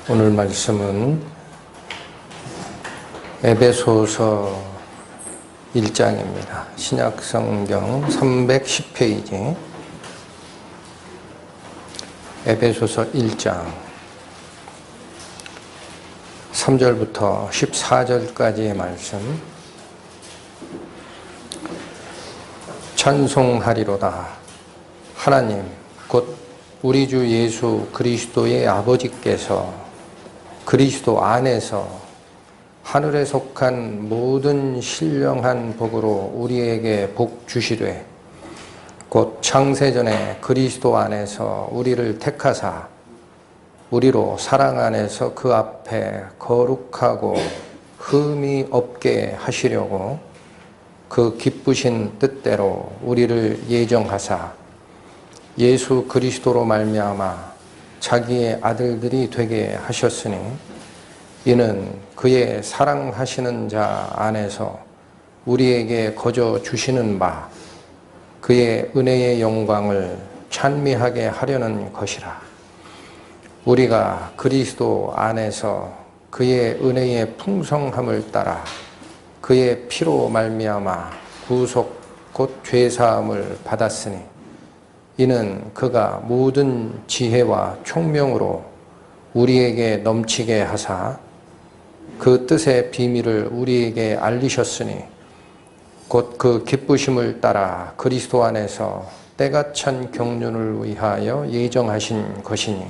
오늘 말씀은 에베소서 1장입니다. 신약성경 310페이지 에베소서 1장 3절부터 14절까지의 말씀. 찬송하리로다. 하나님 곧 우리 주 예수 그리스도의 아버지께서 그리스도 안에서 하늘에 속한 모든 신령한 복으로 우리에게 복 주시되 곧 창세전에 그리스도 안에서 우리를 택하사 우리로 사랑 안에서 그 앞에 거룩하고 흠이 없게 하시려고 그 기쁘신 뜻대로 우리를 예정하사 예수 그리스도로 말미암아 자기의 아들들이 되게 하셨으니 이는 그의 사랑하시는 자 안에서 우리에게 거저 주시는 바 그의 은혜의 영광을 찬미하게 하려는 것이라. 우리가 그리스도 안에서 그의 은혜의 풍성함을 따라 그의 피로 말미암아 구속 곧 죄사함을 받았으니 이는 그가 모든 지혜와 총명으로 우리에게 넘치게 하사 그 뜻의 비밀을 우리에게 알리셨으니 곧 그 기쁘심을 따라 그리스도 안에서 때가 찬 경륜을 위하여 예정하신 것이니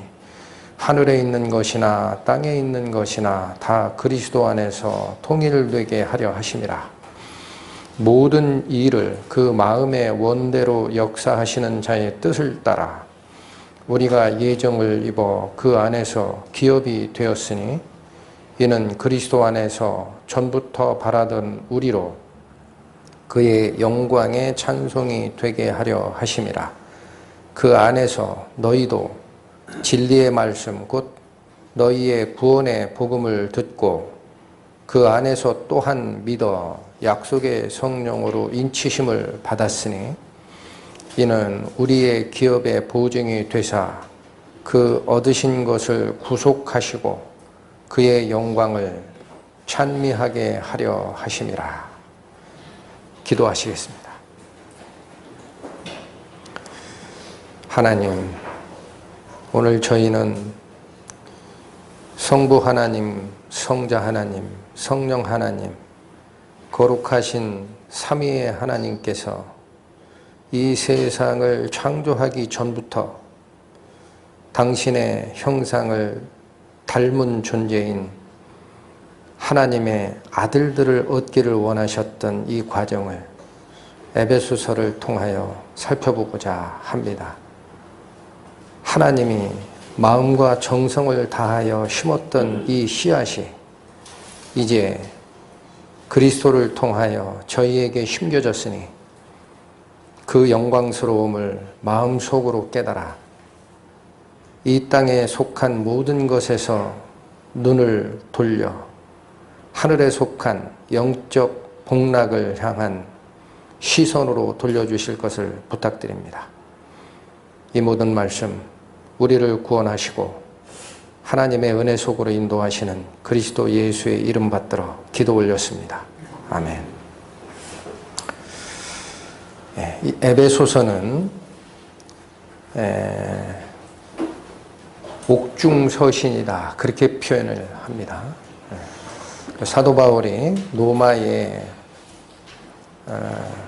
하늘에 있는 것이나 땅에 있는 것이나 다 그리스도 안에서 통일되게 하려 하심이라. 모든 일을 그 마음의 원대로 역사하시는 자의 뜻을 따라 우리가 예정을 입어 그 안에서 기업이 되었으니 이는 그리스도 안에서 전부터 바라던 우리로 그의 영광의 찬송이 되게 하려 하심이라. 그 안에서 너희도 진리의 말씀 곧 너희의 구원의 복음을 듣고 그 안에서 또한 믿어 약속의 성령으로 인치심을 받았으니 이는 우리의 기업의 보증이 되사 그 얻으신 것을 구속하시고 그의 영광을 찬미하게 하려 하심이라. 기도하시겠습니다. 하나님, 오늘 저희는 성부 하나님, 성자 하나님, 성령 하나님, 거룩하신 삼위의 하나님께서 이 세상을 창조하기 전부터 당신의 형상을 닮은 존재인 하나님의 아들들을 얻기를 원하셨던 이 과정을 에베소서를 통하여 살펴보고자 합니다. 하나님이 마음과 정성을 다하여 심었던 이 씨앗이 이제 그리스도를 통하여 저희에게 심겨졌으니 그 영광스러움을 마음속으로 깨달아 이 땅에 속한 모든 것에서 눈을 돌려 하늘에 속한 영적 복락을 향한 시선으로 돌려주실 것을 부탁드립니다. 이 모든 말씀 우리를 구원하시고 하나님의 은혜 속으로 인도하시는 그리스도 예수의 이름 받들어 기도 올렸습니다. 아멘. 이 에베소서는 옥중서신이다 그렇게 표현을 합니다. 사도 바울이 로마의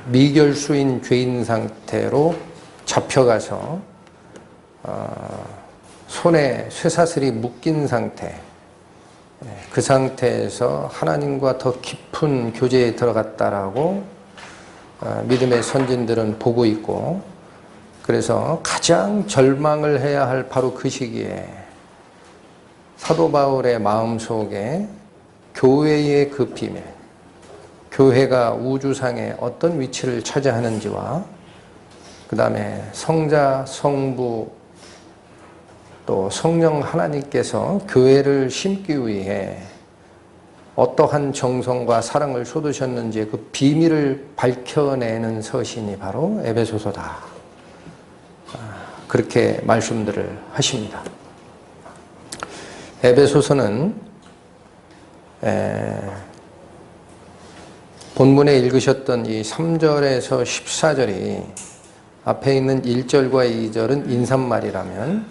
미결수인 죄인 상태로 잡혀가서 손에 쇠사슬이 묶인 상태, 그 상태에서 하나님과 더 깊은 교제에 들어갔다라고 믿음의 선진들은 보고 있고, 그래서 가장 절망을 해야 할 바로 그 시기에 사도 바울의 마음속에 교회의 그 비밀, 교회가 우주상에 어떤 위치를 차지하는지와 그 다음에 성자, 성부, 또 성령 하나님께서 교회를 심기 위해 어떠한 정성과 사랑을 쏟으셨는지 그 비밀을 밝혀내는 서신이 바로 에베소서다. 그렇게 말씀들을 하십니다. 에베소서는 본문에 읽으셨던 이 3절에서 14절이 앞에 있는 1절과 2절은 인사말이라면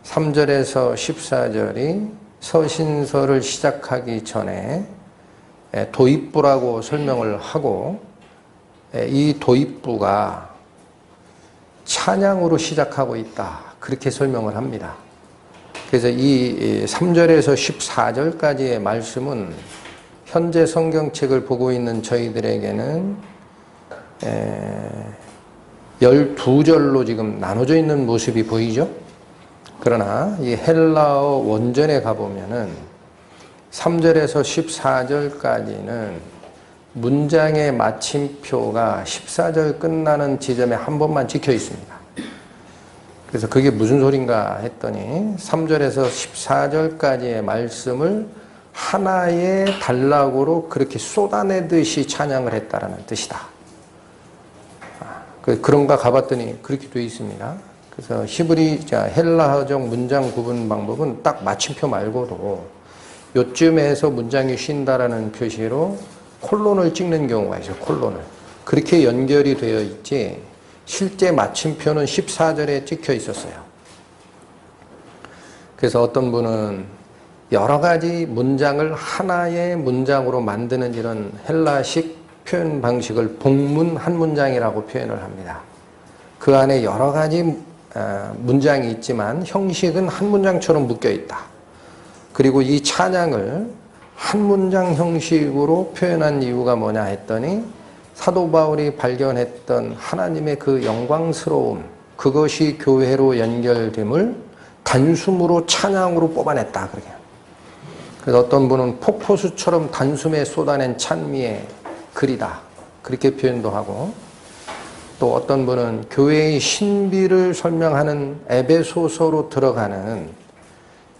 3절에서 14절이 서신서를 시작하기 전에 도입부라고 설명을 하고 이 도입부가 찬양으로 시작하고 있다. 그렇게 설명을 합니다. 그래서 이 3절에서 14절까지의 말씀은 현재 성경책을 보고 있는 저희들에게는 12절로 지금 나눠져 있는 모습이 보이죠? 그러나 이 헬라어 원전에 가보면은 3절에서 14절까지는 문장의 마침표가 14절 끝나는 지점에 한 번만 찍혀 있습니다. 그래서 그게 무슨 소린가 했더니 3절에서 14절까지의 말씀을 하나의 단락으로 그렇게 쏟아내듯이 찬양을 했다라는 뜻이다. 그런가 가봤더니 그렇게 되어 있습니다. 그래서 헬라어적 문장 구분 방법은 딱 마침표 말고도 요쯤에서 문장이 쉰다라는 표시로 콜론을 찍는 경우가 있어요. 콜론을. 그렇게 연결이 되어 있지 실제 마침표는 14절에 찍혀 있었어요. 그래서 어떤 분은 여러 가지 문장을 하나의 문장으로 만드는 이런 헬라식 표현 방식을 복문 한 문장이라고 표현을 합니다. 그 안에 여러 가지 문장이 있지만 형식은 한 문장처럼 묶여 있다. 그리고 이 찬양을 한 문장 형식으로 표현한 이유가 뭐냐 했더니 사도 바울이 발견했던 하나님의 그 영광스러움, 그것이 교회로 연결됨을 단숨으로 찬양으로 뽑아냈다. 그래서 어떤 분은 폭포수처럼 단숨에 쏟아낸 찬미의 글이다. 그렇게 표현도 하고, 또 어떤 분은 교회의 신비를 설명하는 에베소서로 들어가는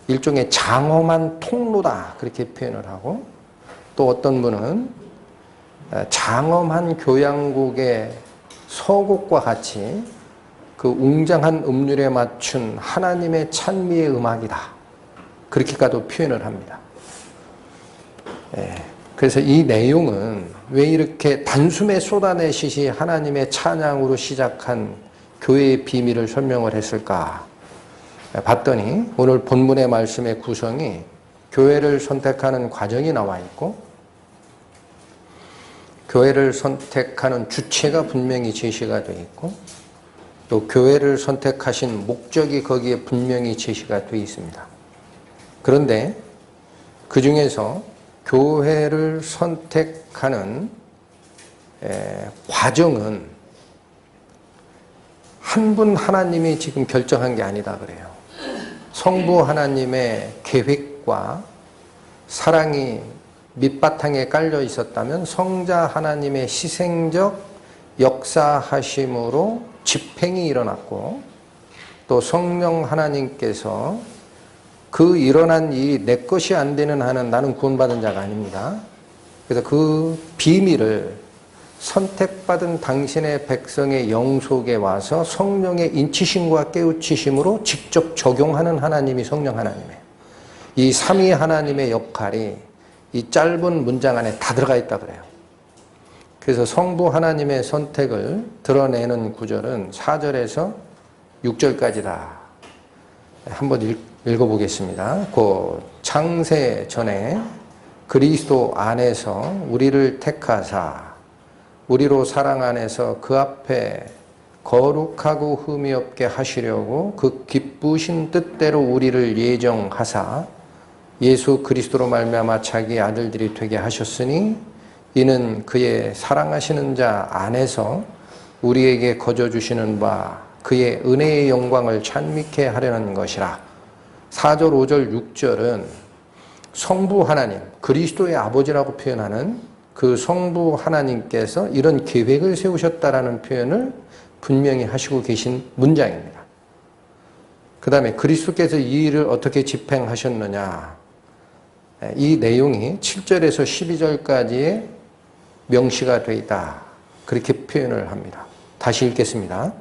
일종의 장엄한 통로다. 그렇게 표현을 하고, 또 어떤 분은 장엄한 교향곡의 서곡과 같이 그 웅장한 음률에 맞춘 하나님의 찬미의 음악이다. 그렇게까지 표현을 합니다. 그래서 이 내용은 왜 이렇게 단숨에 쏟아내시시 하나님의 찬양으로 시작한 교회의 비밀을 설명을 했을까 봤더니 오늘 본문의 말씀의 구성이 교회를 선택하는 과정이 나와 있고 교회를 선택하는 주체가 분명히 제시가 되어 있고 또 교회를 선택하신 목적이 거기에 분명히 제시가 되어 있습니다. 그런데 그 중에서 교회를 선택하는 과정은 한 분 하나님이 지금 결정한 게 아니다 그래요. 성부 하나님의 계획과 사랑이 밑바탕에 깔려 있었다면 성자 하나님의 희생적 역사하심으로 집행이 일어났고 또 성령 하나님께서 그 일어난 일이 내 것이 안 되는 한은 나는 구원받은 자가 아닙니다. 그래서 그 비밀을 선택받은 당신의 백성의 영 속에 와서 성령의 인치심과 깨우치심으로 직접 적용하는 하나님이 성령 하나님이에요. 이 삼위 하나님의 역할이 이 짧은 문장 안에 다 들어가 있다 그래요. 그래서 성부 하나님의 선택을 드러내는 구절은 4절에서 6절까지다. 한번 읽어보겠습니다. 그 창세 전에 그리스도 안에서 우리를 택하사 우리로 사랑 안에서 그 앞에 거룩하고 흠이 없게 하시려고 그 기쁘신 뜻대로 우리를 예정하사 예수 그리스도로 말미암아 자기의 아들들이 되게 하셨으니 이는 그의 사랑하시는 자 안에서 우리에게 거저 주시는 바 그의 은혜의 영광을 찬미케 하려는 것이라. 4절, 5절, 6절은 성부 하나님, 그리스도의 아버지라고 표현하는 그 성부 하나님께서 이런 계획을 세우셨다라는 표현을 분명히 하시고 계신 문장입니다. 그 다음에 그리스도께서 이 일을 어떻게 집행하셨느냐. 이 내용이 7절에서 12절까지의 명시가 되어 있다. 그렇게 표현을 합니다. 다시 읽겠습니다.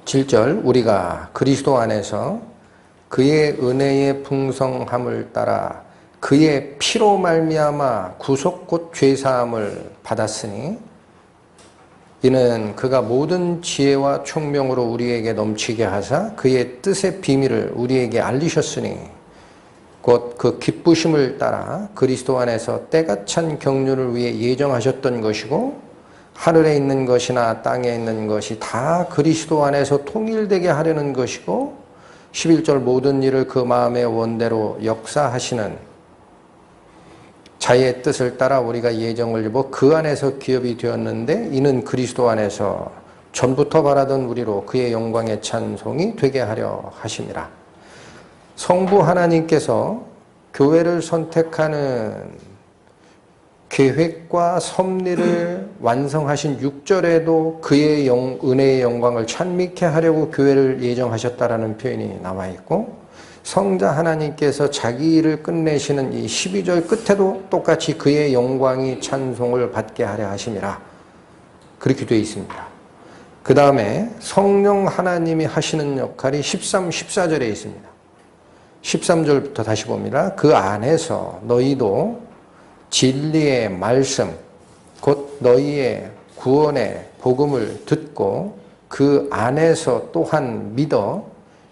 7절, 우리가 그리스도 안에서 그의 은혜의 풍성함을 따라 그의 피로 말미암아 구속 곧 죄사함을 받았으니 이는 그가 모든 지혜와 총명으로 우리에게 넘치게 하사 그의 뜻의 비밀을 우리에게 알리셨으니 곧 그 기쁘심을 따라 그리스도 안에서 때가 찬 경륜을 위해 예정하셨던 것이고 하늘에 있는 것이나 땅에 있는 것이 다 그리스도 안에서 통일되게 하려는 것이고 11절 모든 일을 그 마음의 원대로 역사하시는 자의 뜻을 따라 우리가 예정을 입어 그 안에서 기업이 되었는데 이는 그리스도 안에서 전부터 바라던 우리로 그의 영광의 찬송이 되게 하려 하심이라. 성부 하나님께서 교회를 선택하는 계획과 섭리를 완성하신 6절에도 그의 은혜의 영광을 찬미케 하려고 교회를 예정하셨다라는 표현이 나와 있고 성자 하나님께서 자기 일을 끝내시는 이 12절 끝에도 똑같이 그의 영광이 찬송을 받게 하려 하심이라 그렇게 되어 있습니다. 그 다음에 성령 하나님이 하시는 역할이 13, 14절에 있습니다. 13절부터 다시 봅니다. 그 안에서 너희도 진리의 말씀 곧 너희의 구원의 복음을 듣고 그 안에서 또한 믿어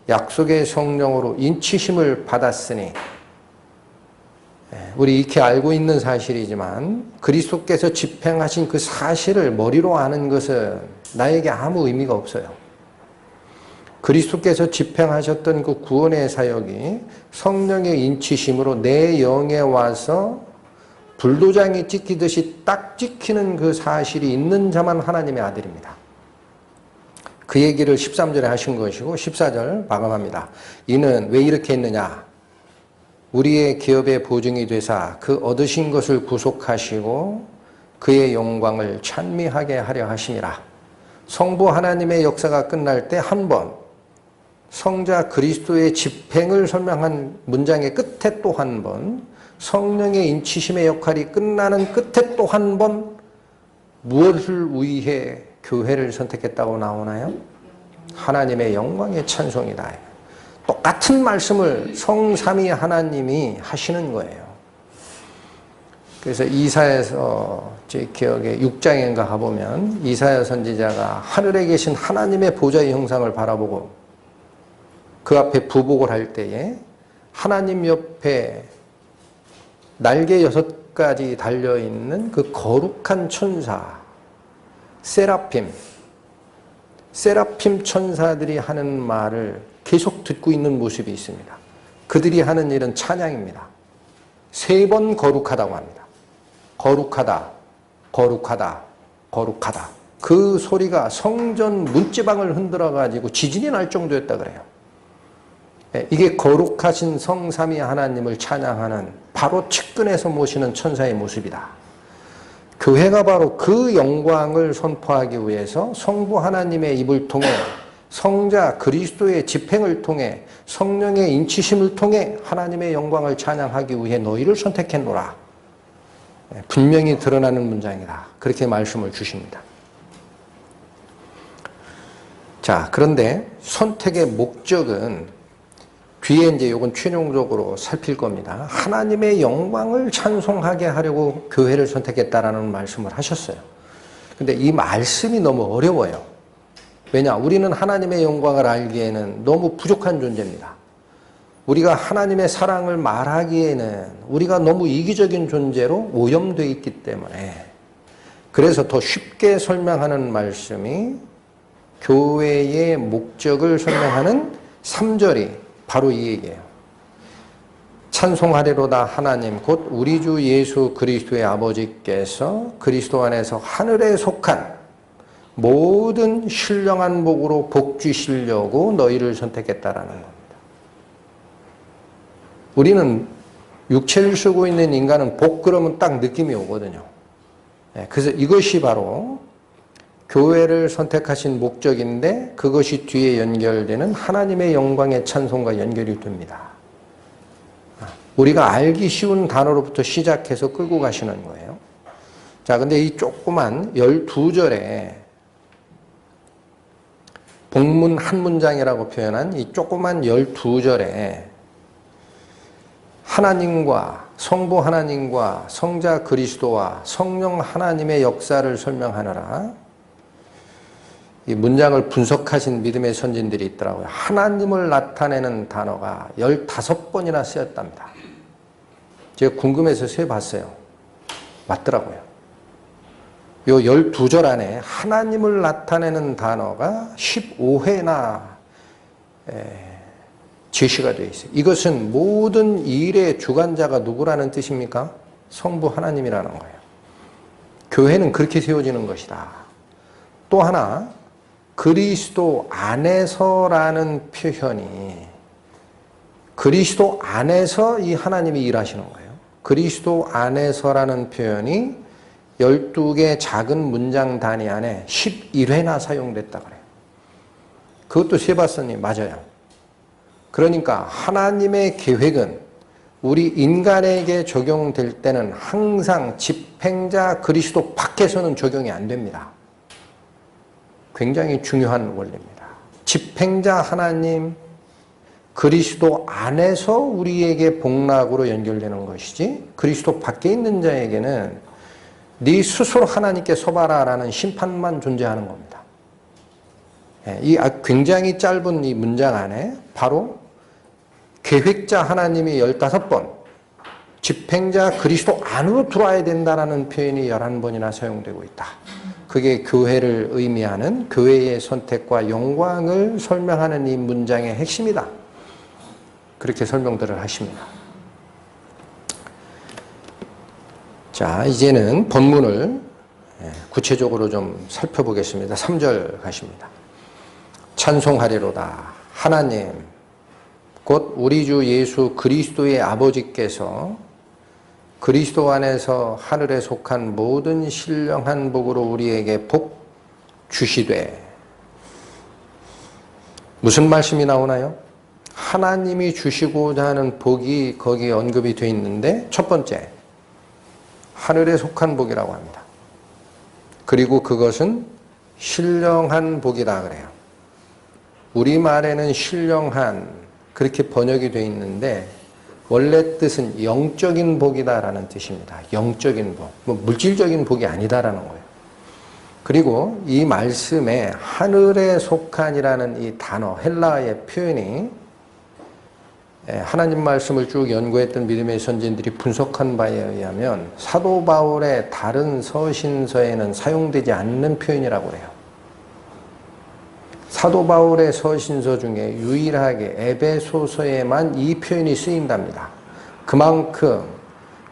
약속의 성령으로 인치심을 받았으니 우리 익히 알고 있는 사실이지만 그리스도께서 집행하신 그 사실을 머리로 아는 것은 나에게 아무 의미가 없어요. 그리스도께서 집행하셨던 그 구원의 사역이 성령의 인치심으로 내 영에 와서 불도장이 찍히듯이 딱 찍히는 그 사실이 있는 자만 하나님의 아들입니다. 그 얘기를 13절에 하신 것이고 14절 마감합니다. 이는 왜 이렇게 했느냐? 우리의 기업의 보증이 되사 그 얻으신 것을 구속하시고 그의 영광을 찬미하게 하려 하심이라. 성부 하나님의 역사가 끝날 때 한 번, 성자 그리스도의 집행을 설명한 문장의 끝에 또 한 번, 성령의 인치심의 역할이 끝나는 끝에 또 한 번 무엇을 위해 교회를 선택했다고 나오나요? 하나님의 영광의 찬송이다. 똑같은 말씀을 성삼위 하나님이 하시는 거예요. 그래서 이사야서 제 기억에 6장인가 가보면 이사야 선지자가 하늘에 계신 하나님의 보좌의 형상을 바라보고 그 앞에 부복을 할 때에 하나님 옆에 날개 6가지 달려있는 그 거룩한 천사 세라핌 천사들이 하는 말을 계속 듣고 있는 모습이 있습니다. 그들이 하는 일은 찬양입니다. 3번 거룩하다고 합니다. 거룩하다, 거룩하다, 거룩하다. 그 소리가 성전 문지방을 흔들어가지고 지진이 날 정도였다 그래요. 이게 거룩하신 성삼위 하나님을 찬양하는 바로 측근에서 모시는 천사의 모습이다. 교회가 바로 그 영광을 선포하기 위해서 성부 하나님의 입을 통해 성자 그리스도의 집행을 통해 성령의 인치심을 통해 하나님의 영광을 찬양하기 위해 너희를 선택했노라. 분명히 드러나는 문장이다. 그렇게 말씀을 주십니다. 자, 그런데 선택의 목적은 뒤에 이제 이건 최종적으로 살필 겁니다. 하나님의 영광을 찬송하게 하려고 교회를 선택했다라는 말씀을 하셨어요. 근데 이 말씀이 너무 어려워요. 왜냐? 우리는 하나님의 영광을 알기에는 너무 부족한 존재입니다. 우리가 하나님의 사랑을 말하기에는 우리가 너무 이기적인 존재로 오염되어 있기 때문에 그래서 더 쉽게 설명하는 말씀이 교회의 목적을 설명하는 3절이 바로 이 얘기예요. 찬송하리로다 하나님 곧 우리 주 예수 그리스도의 아버지께서 그리스도 안에서 하늘에 속한 모든 신령한 복으로 복 주시려고 너희를 선택했다라는 겁니다. 우리는 육체를 쓰고 있는 인간은 복 그러면 딱 느낌이 오거든요. 그래서 이것이 바로 교회를 선택하신 목적인데 그것이 뒤에 연결되는 하나님의 영광의 찬송과 연결이 됩니다. 우리가 알기 쉬운 단어로부터 시작해서 끌고 가시는 거예요. 자, 근데 이 조그만 12절에 복문 한 문장이라고 표현한 이 조그만 12절에 하나님과 성부 하나님과 성자 그리스도와 성령 하나님의 역사를 설명하느라 이 문장을 분석하신 믿음의 선진들이 있더라고요. 하나님을 나타내는 단어가 15번이나 쓰였답니다. 제가 궁금해서 세봤어요. 맞더라고요. 요 12절 안에 하나님을 나타내는 단어가 15회나 제시가 되어 있어요. 이것은 모든 일의 주관자가 누구라는 뜻입니까? 성부 하나님이라는 거예요. 교회는 그렇게 세워지는 것이다. 또 하나, 그리스도 안에서라는 표현이 그리스도 안에서 이 하나님이 일하시는 거예요. 그리스도 안에서라는 표현이 12개 작은 문장 단위 안에 11회나 사용됐다 그래요. 그것도 세봤으니 맞아요. 그러니까 하나님의 계획은 우리 인간에게 적용될 때는 항상 집행자 그리스도 밖에서는 적용이 안 됩니다. 굉장히 중요한 원리입니다. 집행자 하나님 그리스도 안에서 우리에게 복락으로 연결되는 것이지 그리스도 밖에 있는 자에게는 네 스스로 하나님께 서봐라라는 심판만 존재하는 겁니다. 이 굉장히 짧은 이 문장 안에 바로 계획자 하나님이 15번, 집행자 그리스도 안으로 들어와야 된다라는 표현이 11번이나 사용되고 있다. 그게 교회를 의미하는 교회의 선택과 영광을 설명하는 이 문장의 핵심이다. 그렇게 설명들을 하십니다. 자, 이제는 본문을 구체적으로 좀 살펴보겠습니다. 3절 가십니다. 찬송하리로다. 하나님, 곧 우리 주 예수 그리스도의 아버지께서 그리스도 안에서 하늘에 속한 모든 신령한 복으로 우리에게 복 주시되. 무슨 말씀이 나오나요? 하나님이 주시고자 하는 복이 거기에 언급이 되어 있는데 첫 번째, 하늘에 속한 복이라고 합니다. 그리고 그것은 신령한 복이다 그래요. 우리말에는 신령한 그렇게 번역이 되어 있는데 원래 뜻은 영적인 복이다라는 뜻입니다. 영적인 복, 뭐 물질적인 복이 아니다라는 거예요. 그리고 이 말씀에 하늘에 속한이라는 이 단어, 헬라어의 표현이 하나님 말씀을 쭉 연구했던 믿음의 선진들이 분석한 바에 의하면 사도 바울의 다른 서신서에는 사용되지 않는 표현이라고 해요. 사도 바울의 서신서 중에 유일하게 에베소서에만 이 표현이 쓰인답니다. 그만큼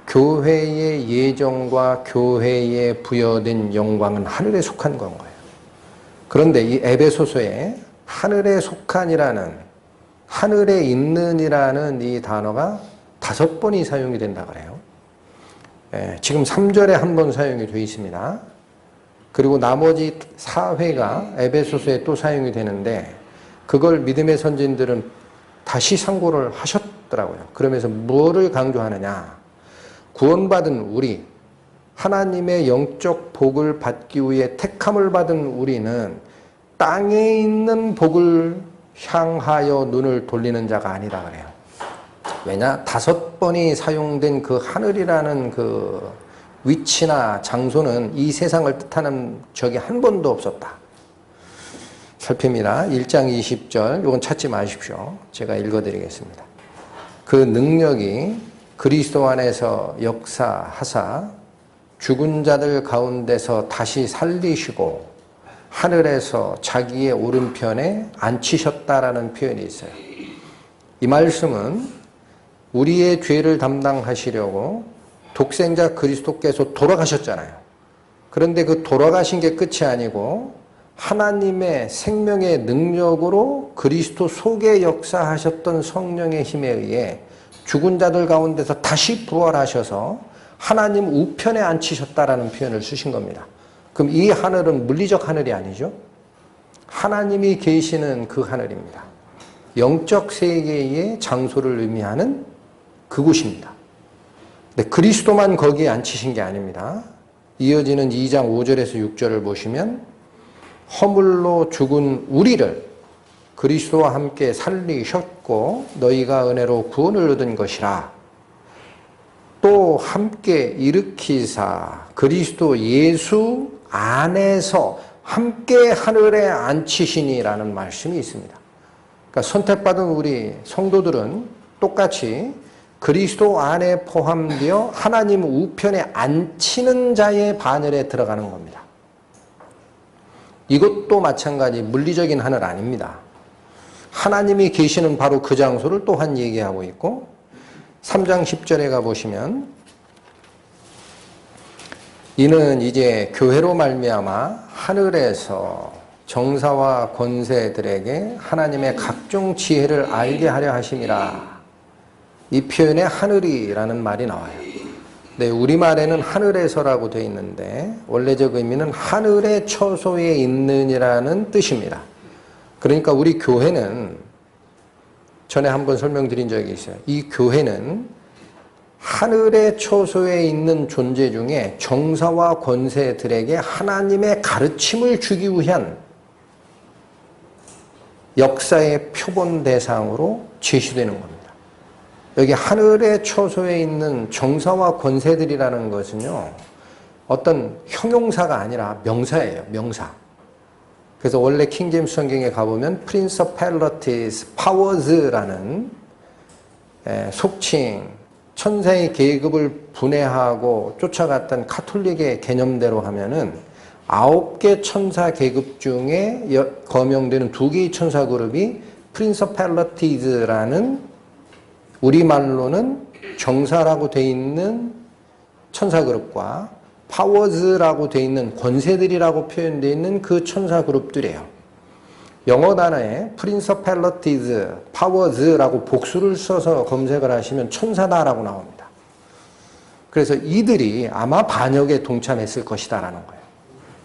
교회의 예정과 교회에 부여된 영광은 하늘에 속한 건 거예요. 그런데 이 에베소서에 하늘에 속한이라는 하늘에 있는이라는 이 단어가 5번이 사용이 된다 그래요. 지금 3절에 한 번 사용이 되어 있습니다. 그리고 나머지 4회가 에베소서에 또 사용이 되는데 그걸 믿음의 선진들은 다시 상고를 하셨더라고요. 그러면서 뭐를 강조하느냐? 구원받은 우리, 하나님의 영적 복을 받기 위해 택함을 받은 우리는 땅에 있는 복을 향하여 눈을 돌리는 자가 아니다 그래요. 왜냐? 5번이 사용된 그 하늘이라는 그 위치나 장소는 이 세상을 뜻하는 적이 한 번도 없었다. 살핍니다. 1장 20절, 이건 찾지 마십시오. 제가 읽어드리겠습니다. 그 능력이 그리스도 안에서 역사하사 죽은 자들 가운데서 다시 살리시고 하늘에서 자기의 오른편에 앉히셨다라는 표현이 있어요. 이 말씀은 우리의 죄를 담당하시려고 독생자 그리스도께서 돌아가셨잖아요. 그런데 그 돌아가신 게 끝이 아니고 하나님의 생명의 능력으로 그리스도 속에 역사하셨던 성령의 힘에 의해 죽은 자들 가운데서 다시 부활하셔서 하나님 우편에 앉히셨다라는 표현을 쓰신 겁니다. 그럼 이 하늘은 물리적 하늘이 아니죠. 하나님이 계시는 그 하늘입니다. 영적 세계의 장소를 의미하는 그곳입니다. 근데 그리스도만 거기에 앉히신 게 아닙니다. 이어지는 2장 5절에서 6절을 보시면 허물로 죽은 우리를 그리스도와 함께 살리셨고 너희가 은혜로 구원을 얻은 것이라. 또 함께 일으키사 그리스도 예수 안에서 함께 하늘에 앉히시니라는 말씀이 있습니다. 그러니까 선택받은 우리 성도들은 똑같이 그리스도 안에 포함되어 하나님 우편에 앉히는 자의 반열에 들어가는 겁니다. 이것도 마찬가지 물리적인 하늘 아닙니다. 하나님이 계시는 바로 그 장소를 또한 얘기하고 있고 3장 10절에 가보시면 이는 이제 교회로 말미암아 하늘에서 정사와 권세들에게 하나님의 각종 지혜를 알게 하려 하심이라. 이 표현에 하늘이라는 말이 나와요. 네, 우리말에는 하늘에서라고 되어 있는데 원래적 의미는 하늘의 처소에 있는이라는 뜻입니다. 그러니까 우리 교회는 전에 한번 설명드린 적이 있어요. 이 교회는 하늘의 처소에 있는 존재 중에 정사와 권세들에게 하나님의 가르침을 주기 위한 역사의 표본 대상으로 제시되는 겁니다. 여기 하늘의 처소에 있는 정사와 권세들이라는 것은요, 어떤 형용사가 아니라 명사예요, 명사. 그래서 원래 킹제임스 성경에 가보면 Principalities, Powers라는 속칭, 천사의 계급을 분해하고 쫓아갔던 카톨릭의 개념대로 하면은 9개 천사 계급 중에 거명되는 2개의 천사 그룹이 Principalities라는 우리말로는 정사라고 되어 있는 천사 그룹과 파워즈라고 되어 있는 권세들이라고 표현되어 있는 그 천사 그룹들이에요. 영어 단어에 Principalities, Powers라고 복수를 써서 검색을 하시면 천사다라고 나옵니다. 그래서 이들이 아마 반역에 동참했을 것이다라는 거예요.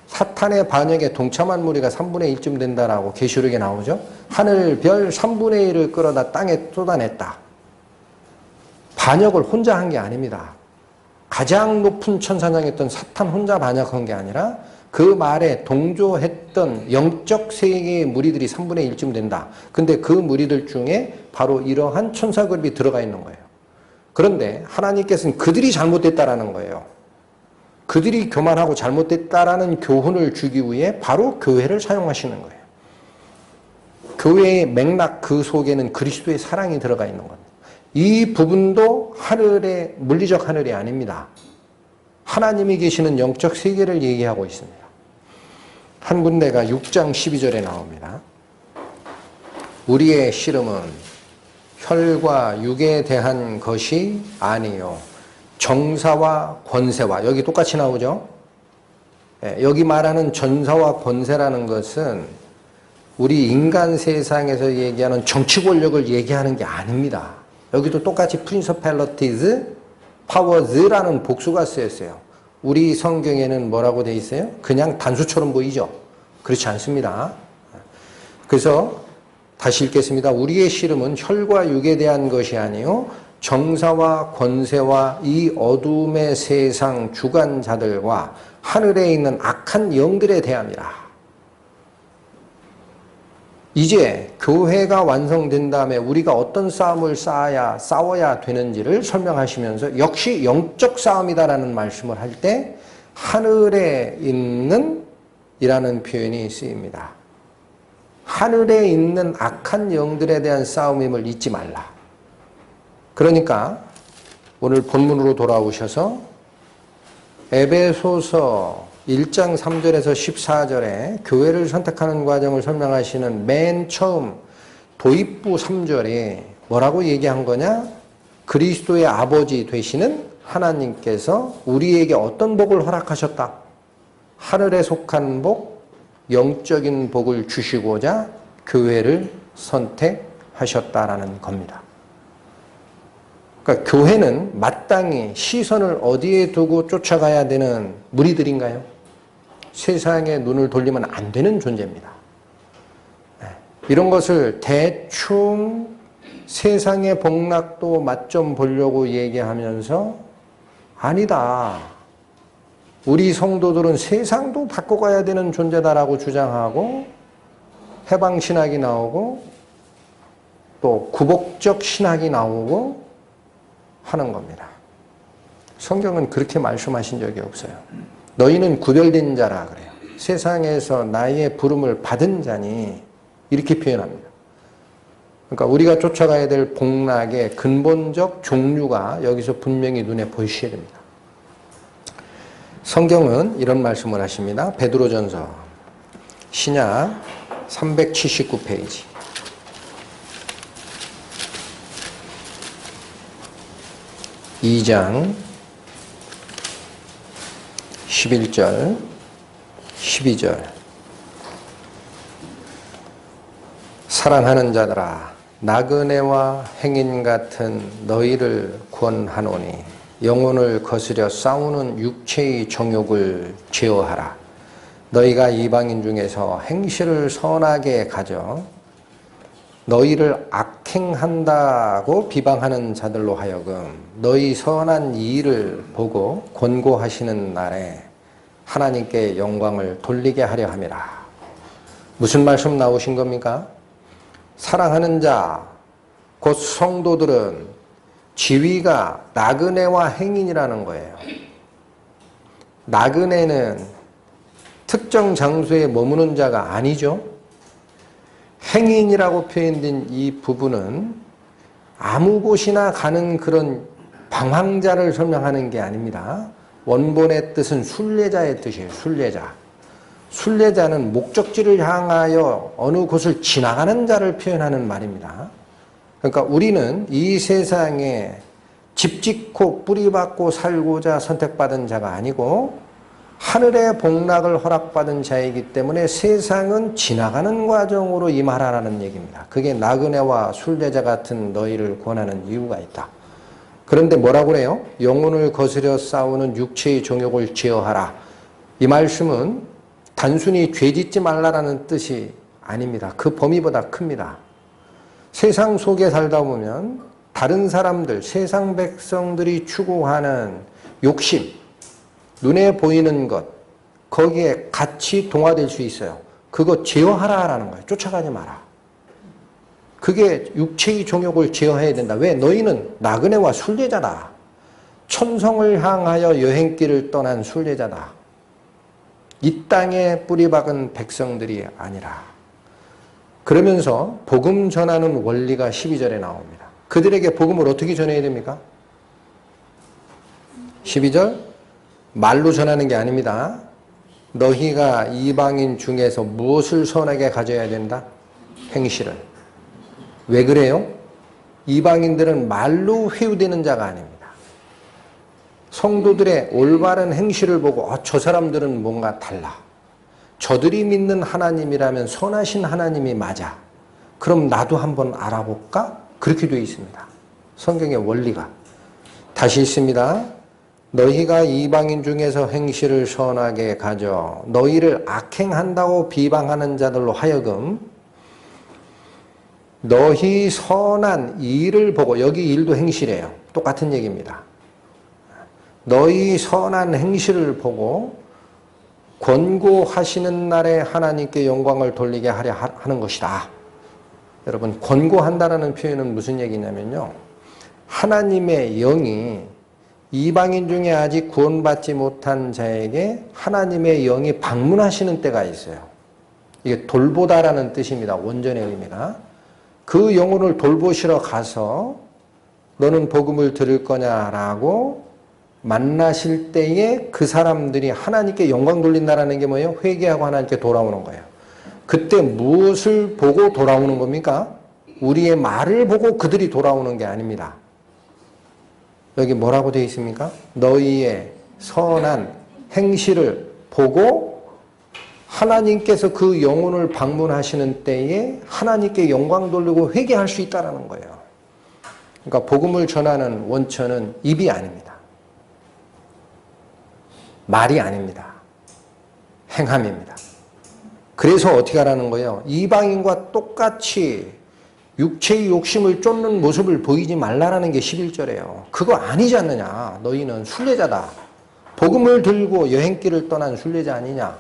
사탄의 반역에 동참한 무리가 3분의 1쯤 된다라고 계시록에 나오죠. 하늘 별 3분의 1을 끌어다 땅에 쏟아냈다. 반역을 혼자 한 게 아닙니다. 가장 높은 천사장이었던 사탄 혼자 반역한 게 아니라 그 말에 동조했던 영적 세계의 무리들이 3분의 1쯤 된다. 근데 그 무리들 중에 바로 이러한 천사 그룹이 들어가 있는 거예요. 그런데 하나님께서는 그들이 잘못됐다라는 거예요. 그들이 교만하고 잘못됐다라는 교훈을 주기 위해 바로 교회를 사용하시는 거예요. 교회의 맥락 그 속에는 그리스도의 사랑이 들어가 있는 겁니다. 이 부분도 하늘의 물리적 하늘이 아닙니다. 하나님이 계시는 영적 세계를 얘기하고 있습니다. 한 군데가 6장 12절에 나옵니다. 우리의 씨름은 혈과 육에 대한 것이 아니요 정사와 권세와, 여기 똑같이 나오죠. 여기 말하는 전사와 권세라는 것은 우리 인간 세상에서 얘기하는 정치 권력을 얘기하는 게 아닙니다. 여기도 똑같이 Principalities, Powers라는 복수가 쓰였어요. 우리 성경에는 뭐라고 되어 있어요? 그냥 단수처럼 보이죠? 그렇지 않습니다. 그래서 다시 읽겠습니다. 우리의 씨름은 혈과 육에 대한 것이 아니요 정사와 권세와 이 어둠의 세상 주관자들과 하늘에 있는 악한 영들에 대함이라. 이제 교회가 완성된 다음에 우리가 어떤 싸움을 싸워야 되는지를 설명하시면서 역시 영적 싸움이다라는 말씀을 할 때 하늘에 있는 이라는 표현이 쓰입니다. 하늘에 있는 악한 영들에 대한 싸움임을 잊지 말라. 그러니까 오늘 본문으로 돌아오셔서 에베소서 1장 3절에서 14절에 교회를 선택하는 과정을 설명하시는 맨 처음 도입부 3절에 뭐라고 얘기한 거냐? 그리스도의 아버지 되시는 하나님께서 우리에게 어떤 복을 허락하셨다? 하늘에 속한 복, 영적인 복을 주시고자 교회를 선택하셨다라는 겁니다. 그러니까 교회는 마땅히 시선을 어디에 두고 쫓아가야 되는 무리들인가요? 세상에 눈을 돌리면 안 되는 존재입니다. 이런 것을 대충 세상의 복락도 맛 좀 보려고 얘기하면서 아니다. 우리 성도들은 세상도 바꿔가야 되는 존재다라고 주장하고 해방신학이 나오고 또 구복적 신학이 나오고 하는 겁니다. 성경은 그렇게 말씀하신 적이 없어요. 너희는 구별된 자라 그래요. 세상에서 나의 부름을 받은 자니 이렇게 표현합니다. 그러니까 우리가 쫓아가야 될 복락의 근본적 종류가 여기서 분명히 눈에 보이셔야 됩니다. 성경은 이런 말씀을 하십니다. 베드로전서 신약 379페이지. 2장 11절 12절. 사랑하는 자들아, 나그네와 행인 같은 너희를 권하노니 영혼을 거스려 싸우는 육체의 정욕을 제어하라. 너희가 이방인 중에서 행실을 선하게 가져 너희를 악행한다고 비방하는 자들로 하여금 너희 선한 일을 보고 권고하시는 날에 하나님께 영광을 돌리게 하려 함이라. 무슨 말씀 나오신 겁니까? 사랑하는 자, 곧 성도들은 지위가 나그네와 행인이라는 거예요. 나그네는 특정 장소에 머무는 자가 아니죠. 행인이라고 표현된 이 부분은 아무 곳이나 가는 그런 방황자를 설명하는 게 아닙니다. 원본의 뜻은 순례자의 뜻이에요. 순례자. 순례자는 목적지를 향하여 어느 곳을 지나가는 자를 표현하는 말입니다. 그러니까 우리는 이 세상에 집 짓고 뿌리 박고 살고자 선택받은 자가 아니고 하늘의 복락을 허락받은 자이기 때문에 세상은 지나가는 과정으로 임하라는 얘기입니다. 그게 나그네와 순례자 같은 너희를 권하는 이유가 있다. 그런데 뭐라고 그래요? 영혼을 거스려 싸우는 육체의 정욕을 제어하라. 이 말씀은 단순히 죄 짓지 말라라는 뜻이 아닙니다. 그 범위보다 큽니다. 세상 속에 살다 보면 다른 사람들, 세상 백성들이 추구하는 욕심, 눈에 보이는 것, 거기에 같이 동화될 수 있어요. 그거 제어하라라는 거예요. 쫓아가지 마라. 그게 육체의 종욕을 제어해야 된다. 왜? 너희는 나그네와 순례자다. 천성을 향하여 여행길을 떠난 순례자다. 이 땅에 뿌리 박은 백성들이 아니라. 그러면서 복음 전하는 원리가 12절에 나옵니다. 그들에게 복음을 어떻게 전해야 됩니까? 12절 말로 전하는 게 아닙니다. 너희가 이방인 중에서 무엇을 선하게 가져야 된다? 행실을. 왜 그래요? 이방인들은 말로 회유되는 자가 아닙니다. 성도들의 올바른 행실을 보고 저 사람들은 뭔가 달라. 저들이 믿는 하나님이라면 선하신 하나님이 맞아. 그럼 나도 한번 알아볼까? 그렇게 되어 있습니다. 성경의 원리가. 다시 있습니다. 너희가 이방인 중에서 행실을 선하게 가져 너희를 악행한다고 비방하는 자들로 하여금 너희 선한 일을 보고, 여기 일도 행실이에요. 똑같은 얘기입니다. 너희 선한 행실을 보고 권고하시는 날에 하나님께 영광을 돌리게 하려 하는 것이다. 여러분, 권고한다라는 표현은 무슨 얘기냐면요. 하나님의 영이 이방인 중에 아직 구원받지 못한 자에게 하나님의 영이 방문하시는 때가 있어요. 이게 돌보다라는 뜻입니다. 원전의 의미가. 그 영혼을 돌보시러 가서 너는 복음을 들을 거냐라고 만나실 때에 그 사람들이 하나님께 영광 돌린다라는 게 뭐예요? 회개하고 하나님께 돌아오는 거예요. 그때 무엇을 보고 돌아오는 겁니까? 우리의 말을 보고 그들이 돌아오는 게 아닙니다. 여기 뭐라고 되어 있습니까? 너희의 선한 행실을 보고 하나님께서 그 영혼을 방문하시는 때에 하나님께 영광 돌리고 회개할 수 있다는 거예요. 그러니까 복음을 전하는 원천은 입이 아닙니다. 말이 아닙니다. 행함입니다. 그래서 어떻게 하라는 거예요? 이방인과 똑같이 육체의 욕심을 쫓는 모습을 보이지 말라라는 게 11절이에요. 그거 아니지 않느냐. 너희는 순례자다. 복음을 들고 여행길을 떠난 순례자 아니냐.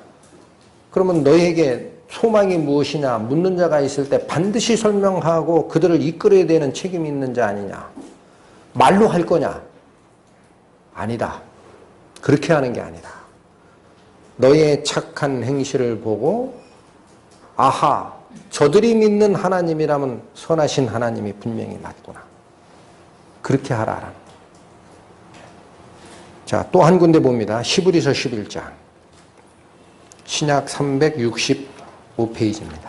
그러면 너희에게 소망이 무엇이냐 묻는 자가 있을 때 반드시 설명하고 그들을 이끌어야 되는 책임이 있는 자 아니냐. 말로 할 거냐? 아니다. 그렇게 하는 게 아니다. 너의 착한 행실을 보고 아하, 저들이 믿는 하나님이라면 선하신 하나님이 분명히 맞구나. 그렇게 하라라는. 자, 또 한 군데 봅니다. 히브리서 11장. 신약 365페이지입니다.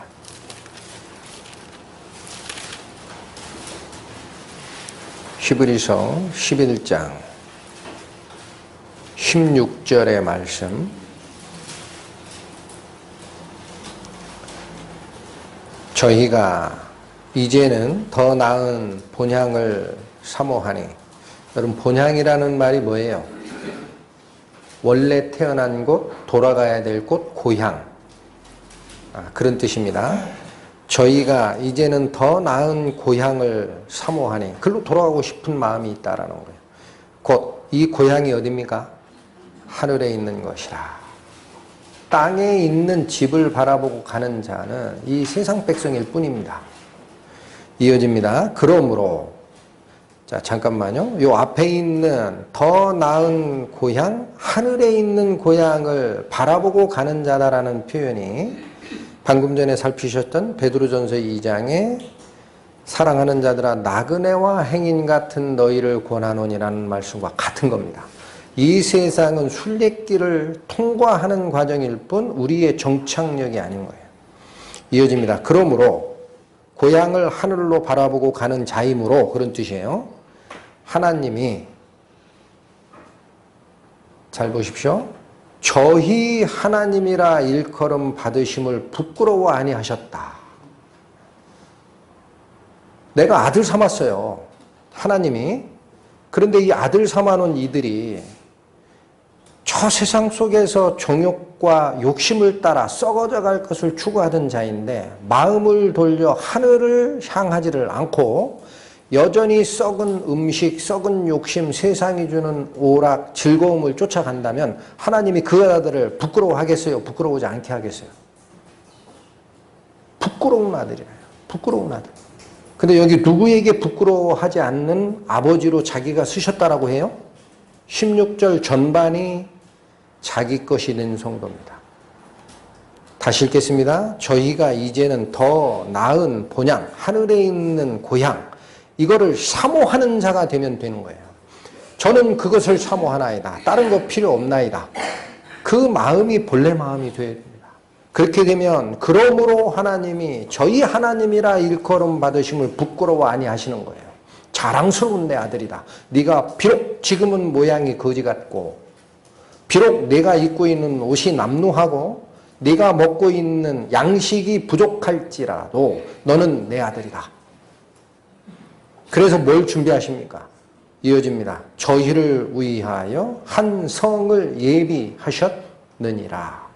히브리서 11장 16절의 말씀. 저희가 이제는 더 나은 본향을 사모하니. 여러분, 본향이라는 말이 뭐예요? 원래 태어난 곳, 돌아가야 될 곳, 고향. 그런 뜻입니다. 저희가 이제는 더 나은 고향을 사모하니, 글로 돌아가고 싶은 마음이 있다라는 거예요. 곧 이 고향이 어디입니까? 하늘에 있는 것이라. 땅에 있는 집을 바라보고 가는 자는 이 세상 백성일 뿐입니다. 이어집니다. 그러므로, 자, 잠깐만요. 요 앞에 있는 더 나은 고향, 하늘에 있는 고향을 바라보고 가는 자다라는 표현이 방금 전에 살피셨던 베드로전서 2장에 사랑하는 자들아 나그네와 행인 같은 너희를 권하노니라는 말씀과 같은 겁니다. 이 세상은 순례길을 통과하는 과정일 뿐 우리의 정착력이 아닌 거예요. 이어집니다. 그러므로 고향을 하늘로 바라보고 가는 자이므로, 그런 뜻이에요. 하나님이, 잘 보십시오. 저희 하나님이라 일컬음 받으심을 부끄러워 아니하셨다. 내가 아들 삼았어요. 하나님이. 그런데 이 아들 삼아놓은 이들이 저 세상 속에서 정욕과 욕심을 따라 썩어져 갈 것을 추구하던 자인데 마음을 돌려 하늘을 향하지를 않고 여전히 썩은 음식, 썩은 욕심, 세상이 주는 오락, 즐거움을 쫓아간다면 하나님이 그 아들을 부끄러워하겠어요? 부끄러워하지 않게 하겠어요? 부끄러운 아들이에요. 부끄러운 아들. 근데 여기 누구에게 부끄러워하지 않는 아버지로 자기가 쓰셨다라고 해요? 16절 전반이 자기 것이 된 성도입니다. 다시 읽겠습니다. 저희가 이제는 더 나은 본향, 하늘에 있는 고향, 이거를 사모하는 자가 되면 되는 거예요. 저는 그것을 사모하나이다. 다른 거 필요 없나이다. 그 마음이 본래 마음이 되어야 됩니다. 그렇게 되면 그러므로 하나님이 저희 하나님이라 일컬음 받으심을 부끄러워 아니하시는 거예요. 자랑스러운 내 아들이다. 네가 비록 지금은 모양이 거지 같고 비록 내가 입고 있는 옷이 남루하고 네가 먹고 있는 양식이 부족할지라도 너는 내 아들이다. 그래서 뭘 준비하십니까? 이어집니다. 저희를 위하여 한 성을 예비하셨느니라.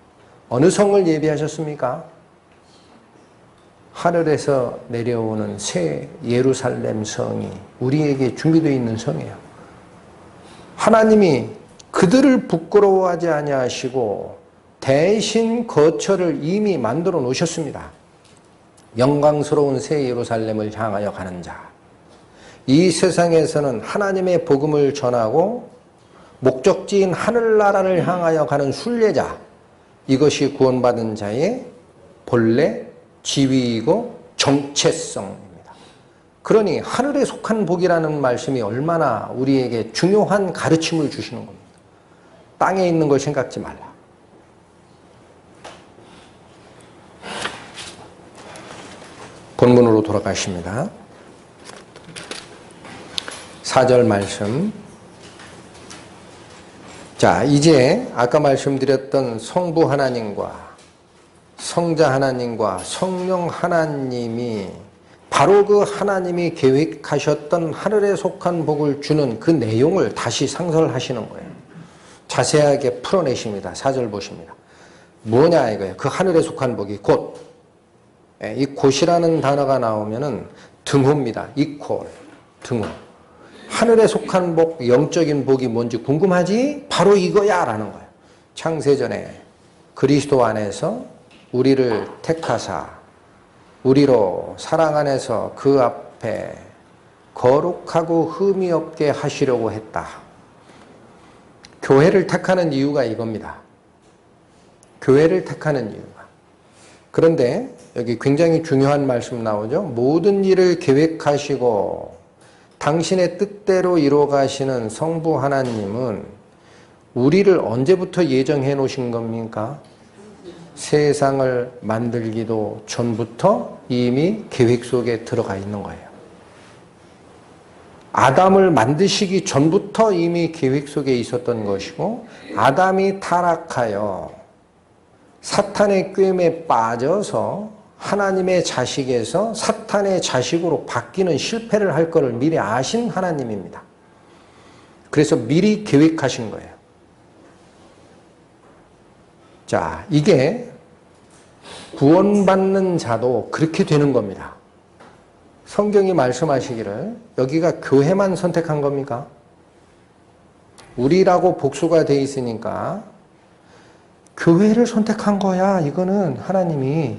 어느 성을 예비하셨습니까? 하늘에서 내려오는 새 예루살렘 성이 우리에게 준비되어 있는 성이에요. 하나님이 그들을 부끄러워하지 아니하시고 대신 거처를 이미 만들어 놓으셨습니다. 영광스러운 새 예루살렘을 향하여 가는 자. 이 세상에서는 하나님의 복음을 전하고 목적지인 하늘나라를 향하여 가는 순례자, 이것이 구원받은 자의 본래 지위이고 정체성입니다. 그러니 하늘에 속한 복이라는 말씀이 얼마나 우리에게 중요한 가르침을 주시는 겁니다. 땅에 있는 걸 생각지 말라. 본문으로 돌아가십니다. 4절 말씀. 자, 이제 아까 말씀드렸던 성부 하나님과 성자 하나님과 성령 하나님이 바로 그 하나님이 계획하셨던 하늘에 속한 복을 주는 그 내용을 다시 상설하시는 거예요. 자세하게 풀어내십니다. 4절 보십니다. 뭐냐 이거예요. 그 하늘에 속한 복이 곧, 이 곧이라는 단어가 나오면은 등호입니다. 이퀄, 등호. 하늘에 속한 복, 영적인 복이 뭔지 궁금하지? 바로 이거야 라는 거예요. 창세전에 그리스도 안에서 우리를 택하사 우리로 사랑 안에서 그 앞에 거룩하고 흠이 없게 하시려고 했다. 교회를 택하는 이유가 이겁니다. 교회를 택하는 이유가. 그런데 여기 굉장히 중요한 말씀 나오죠. 모든 일을 계획하시고 당신의 뜻대로 이루어 가시는 성부 하나님은 우리를 언제부터 예정해 놓으신 겁니까? 세상을 만들기도 전부터 이미 계획 속에 들어가 있는 거예요. 아담을 만드시기 전부터 이미 계획 속에 있었던 것이고, 아담이 타락하여 사탄의 꾀임에 빠져서 하나님의 자식에서 사탄의 자식으로 바뀌는 실패를 할 것을 미리 아신 하나님입니다. 그래서 미리 계획하신 거예요. 자, 이게 구원받는 자도 그렇게 되는 겁니다. 성경이 말씀하시기를 여기가 교회만 선택한 겁니까? 우리라고 복수가 돼 있으니까 교회를 선택한 거야. 이거는 하나님이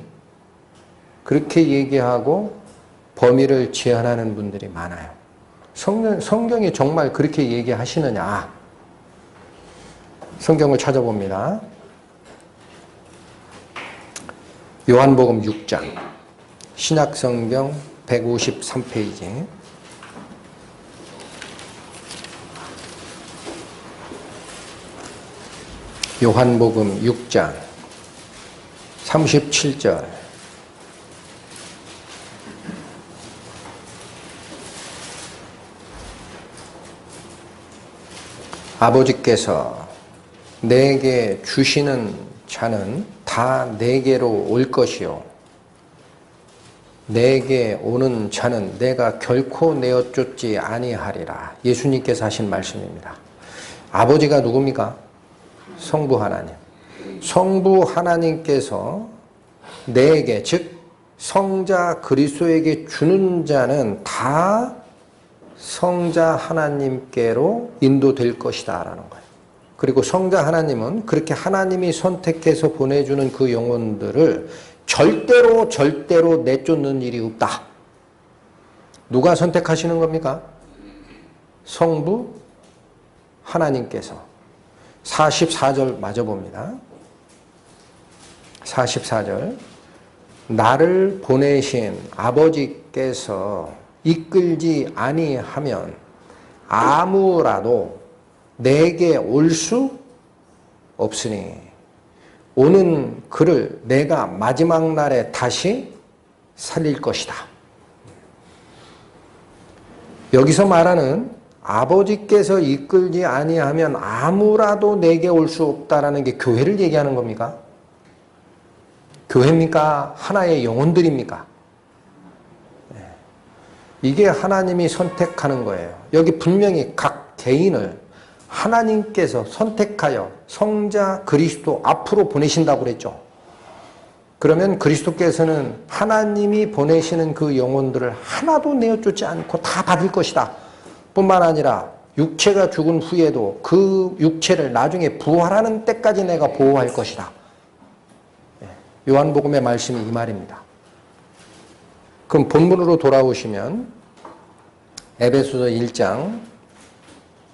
그렇게 얘기하고 범위를 제한하는 분들이 많아요. 성경이 정말 그렇게 얘기하시느냐? 성경을 찾아봅니다. 요한복음 6장, 신약성경 153페이지. 요한복음 6장 37절. 아버지께서 내게 주시는 자는 다 내게로 올 것이요 내게 오는 자는 내가 결코 내어 쫓지 아니하리라. 예수님께서 하신 말씀입니다. 아버지가 누굽니까? 성부 하나님. 성부 하나님께서 내게, 즉 성자 그리스도에게 주는 자는 다 성자 하나님께로 인도될 것이다 라는 거예요. 그리고 성자 하나님은 그렇게 하나님이 선택해서 보내주는 그 영혼들을 절대로 내쫓는 일이 없다. 누가 선택하시는 겁니까? 성부 하나님께서. 44절 마저 봅니다. 44절. 나를 보내신 아버지께서 이끌지 아니하면 아무라도 내게 올 수 없으니 오는 그를 내가 마지막 날에 다시 살릴 것이다. 여기서 말하는 아버지께서 이끌지 아니하면 아무라도 내게 올 수 없다라는 게 교회를 얘기하는 겁니까? 교회입니까? 하나의 영혼들입니까? 이게 하나님이 선택하는 거예요. 여기 분명히 각 개인을 하나님께서 선택하여 성자 그리스도 앞으로 보내신다고 그랬죠. 그러면 그리스도께서는 하나님이 보내시는 그 영혼들을 하나도 내어쫓지 않고 다 받을 것이다. 뿐만 아니라 육체가 죽은 후에도 그 육체를 나중에 부활하는 때까지 내가 보호할 것이다. 요한복음의 말씀이 이 말입니다. 그럼 본문으로 돌아오시면 에베소서 1장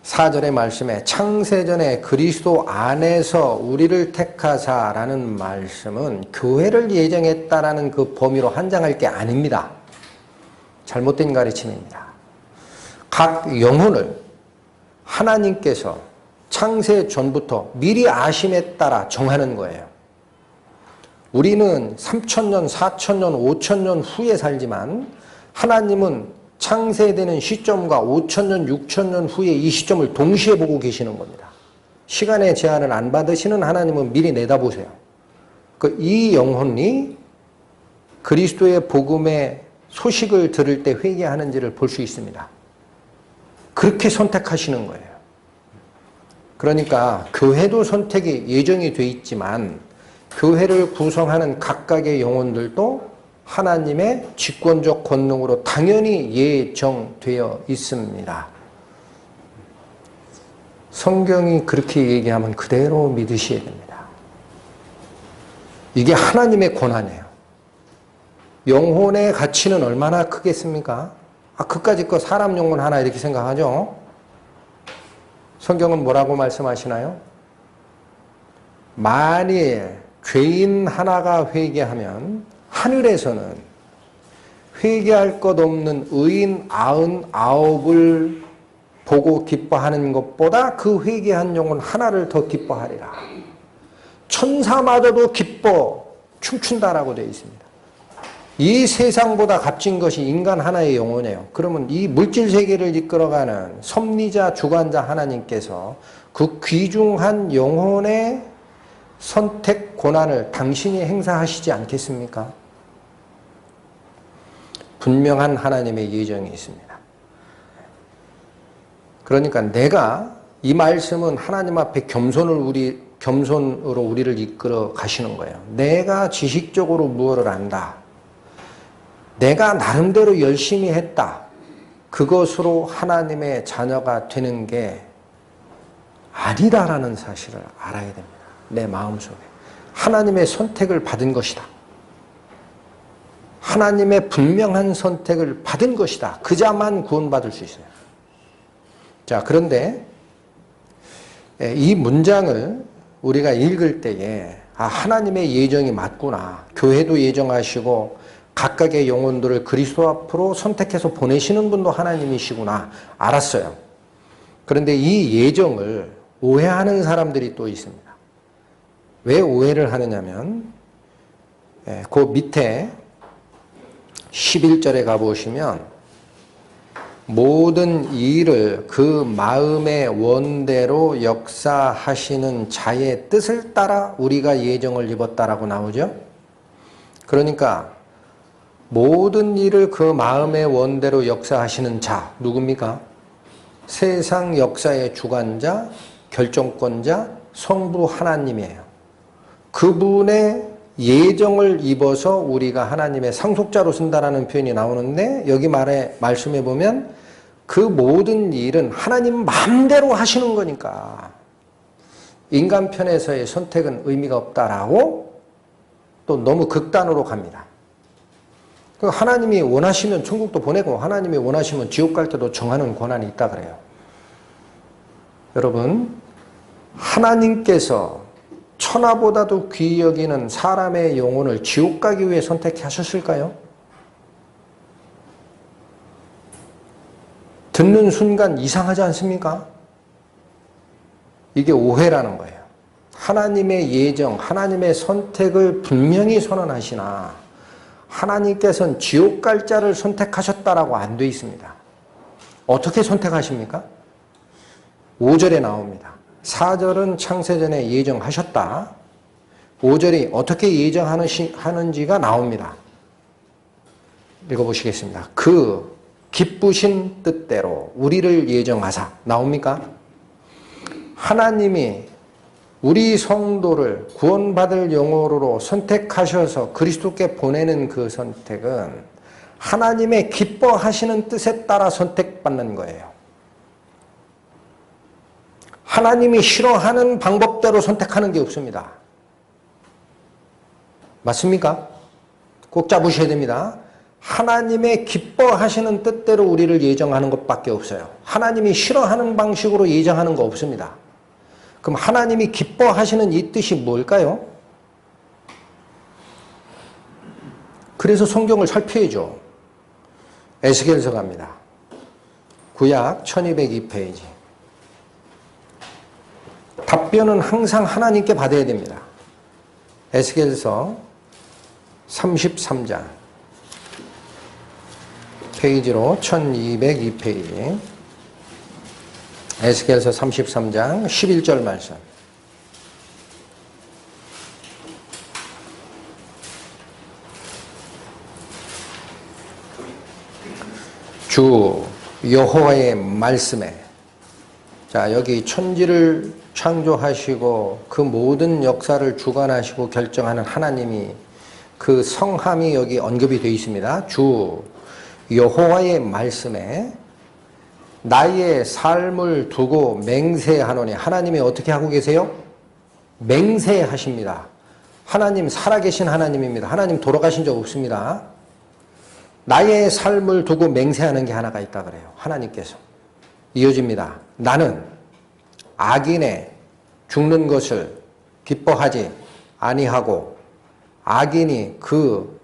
4절의 말씀에 창세전에 그리스도 안에서 우리를 택하사라는 말씀은 교회를 예정했다라는 그 범위로 한정할 게 아닙니다. 잘못된 가르침입니다. 각 영혼을 하나님께서 창세 전부터 미리 아심에 따라 정하는 거예요. 우리는 3,000년, 4,000년, 5,000년 후에 살지만 하나님은 창세되는 시점과 5,000년, 6,000년 후에 이 시점을 동시에 보고 계시는 겁니다. 시간의 제한을 안 받으시는 하나님은 미리 내다보세요. 이 영혼이 그리스도의 복음의 소식을 들을 때 회개하는지를 볼 수 있습니다. 그렇게 선택하시는 거예요. 그러니까 교회도 선택이 예정이 돼 있지만 교회를 구성하는 각각의 영혼들도 하나님의 직권적 권능으로 당연히 예정되어 있습니다. 성경이 그렇게 얘기하면 그대로 믿으셔야 됩니다. 이게 하나님의 권한이에요. 영혼의 가치는 얼마나 크겠습니까? 그까짓 거 사람 영혼 하나 이렇게 생각하죠? 성경은 뭐라고 말씀하시나요? 만일 죄인 하나가 회개하면 하늘에서는 회개할 것 없는 의인 99을 보고 기뻐하는 것보다 그 회개한 영혼 하나를 더 기뻐하리라. 천사마저도 기뻐 춤춘다라고 되어 있습니다. 이 세상보다 값진 것이 인간 하나의 영혼이에요. 그러면 이 물질 세계를 이끌어가는 섭리자 주관자 하나님께서 그 귀중한 영혼의 선택 권한을 당신이 행사하시지 않겠습니까? 분명한 하나님의 예정이 있습니다. 그러니까 내가 이 말씀은 하나님 앞에 겸손으로 우리를 이끌어 가시는 거예요. 내가 지식적으로 무엇을 안다. 내가 나름대로 열심히 했다. 그것으로 하나님의 자녀가 되는 게 아니다라는 사실을 알아야 됩니다. 내 마음속에. 하나님의 선택을 받은 것이다. 하나님의 분명한 선택을 받은 것이다. 그자만 구원받을 수 있어요. 자, 그런데 이 문장을 우리가 읽을 때에 하나님의 예정이 맞구나. 교회도 예정하시고 각각의 영혼들을 그리스도 앞으로 선택해서 보내시는 분도 하나님이시구나. 알았어요. 그런데 이 예정을 오해하는 사람들이 또 있습니다. 왜 오해를 하느냐면 그 밑에 11절에 가보시면 모든 일을 그 마음의 원대로 역사하시는 자의 뜻을 따라 우리가 예정을 입었다라고 나오죠. 그러니까 모든 일을 그 마음의 원대로 역사하시는 자 누굽니까? 세상 역사의 주관자, 결정권자, 성부 하나님이에요. 그분의 예정을 입어서 우리가 하나님의 상속자로 쓴다라는 표현이 나오는데 여기 말씀해 보면 그 모든 일은 하나님 마음대로 하시는 거니까 인간 편에서의 선택은 의미가 없다라고 또 너무 극단으로 갑니다. 하나님이 원하시면 천국도 보내고 하나님이 원하시면 지옥 갈 때도 정하는 권한이 있다 그래요. 여러분, 하나님께서 천하보다도 귀히 여기는 사람의 영혼을 지옥 가기 위해 선택하셨을까요? 듣는 순간 이상하지 않습니까? 이게 오해라는 거예요. 하나님의 예정, 하나님의 선택을 분명히 선언하시나 하나님께서는 지옥 갈 자를 선택하셨다라고 안 돼 있습니다. 어떻게 선택하십니까? 5절에 나옵니다. 4절은 창세전에 예정하셨다. 5절이 어떻게 예정하는지가 나옵니다. 읽어보시겠습니다. 그 기쁘신 뜻대로 우리를 예정하사 나옵니까? 하나님이 우리 성도를 구원받을 영혼으로 선택하셔서 그리스도께 보내는 그 선택은 하나님의 기뻐하시는 뜻에 따라 선택받는 거예요. 하나님이 싫어하는 방법대로 선택하는 게 없습니다. 맞습니까? 꼭 잡으셔야 됩니다. 하나님의 기뻐하시는 뜻대로 우리를 예정하는 것밖에 없어요. 하나님이 싫어하는 방식으로 예정하는 거 없습니다. 그럼 하나님이 기뻐하시는 이 뜻이 뭘까요? 그래서 성경을 살펴야죠. 에스겔서 갑니다. 구약 1202페이지. 답변은 항상 하나님께 받아야 됩니다. 에스겔서 33장 페이지로 1202페이지 에스겔서 33장 11절 말씀. 주 여호와의 말씀에, 자, 여기 천지를 창조하시고 그 모든 역사를 주관하시고 결정하는 하나님이 그 성함이 여기 언급이 되어 있습니다. 주 여호와의 말씀에 나의 삶을 두고 맹세하노니. 하나님이 어떻게 하고 계세요? 맹세하십니다. 하나님 살아계신 하나님입니다. 하나님 돌아가신 적 없습니다. 나의 삶을 두고 맹세하는 게 하나가 있다 그래요. 하나님께서. 이어집니다. 나는 악인의 죽는 것을 기뻐하지 아니하고 악인이 그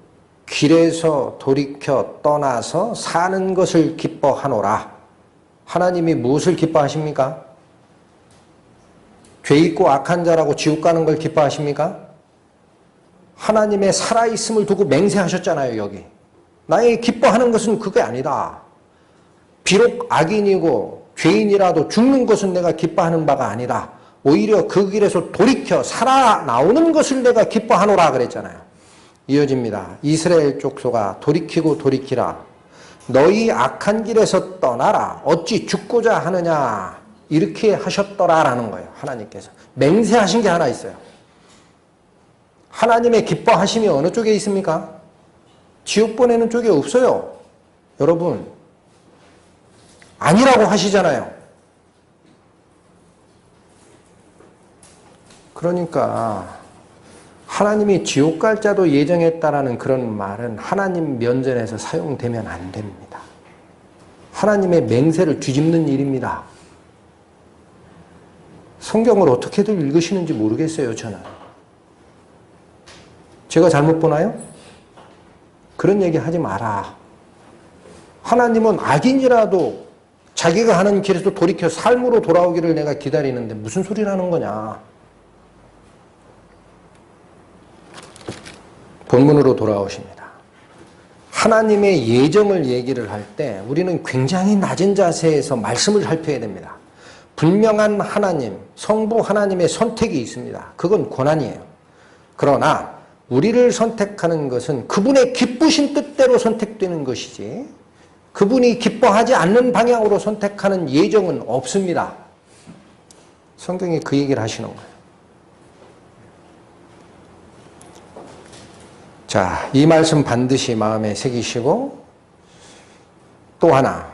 길에서 돌이켜 떠나서 사는 것을 기뻐하노라. 하나님이 무엇을 기뻐하십니까? 죄 있고 악한 자라고 지옥 가는 걸 기뻐하십니까? 하나님의 살아있음을 두고 맹세하셨잖아요. 여기. 나의 기뻐하는 것은 그게 아니다. 비록 악인이고 죄인이라도 죽는 것은 내가 기뻐하는 바가 아니다. 오히려 그 길에서 돌이켜 살아나오는 것을 내가 기뻐하노라 그랬잖아요. 이어집니다. 이스라엘 족속아 돌이키고 돌이키라. 너희 악한 길에서 떠나라. 어찌 죽고자 하느냐. 이렇게 하셨더라라는 거예요. 하나님께서. 맹세하신 게 하나 있어요. 하나님의 기뻐하심이 어느 쪽에 있습니까? 지옥 보내는 쪽에 없어요. 여러분 아니라고 하시잖아요. 그러니까 하나님이 지옥 갈 자도 예정했다라는 그런 말은 하나님 면전에서 사용되면 안 됩니다. 하나님의 맹세를 뒤집는 일입니다. 성경을 어떻게들 읽으시는지 모르겠어요. 저는. 제가 잘못 보나요? 그런 얘기 하지 마라. 하나님은 악인이라도 자기가 하는 길에서 돌이켜 삶으로 돌아오기를 내가 기다리는데 무슨 소리를 하는 거냐. 본문으로 돌아오십니다. 하나님의 예정을 얘기를 할 때 우리는 굉장히 낮은 자세에서 말씀을 살펴야 됩니다. 분명한 하나님, 성부 하나님의 선택이 있습니다. 그건 권한이에요. 그러나 우리를 선택하는 것은 그분의 기쁘신 뜻대로 선택되는 것이지 그분이 기뻐하지 않는 방향으로 선택하는 예정은 없습니다. 성경이 그 얘기를 하시는 거예요. 자, 이 말씀 반드시 마음에 새기시고 또 하나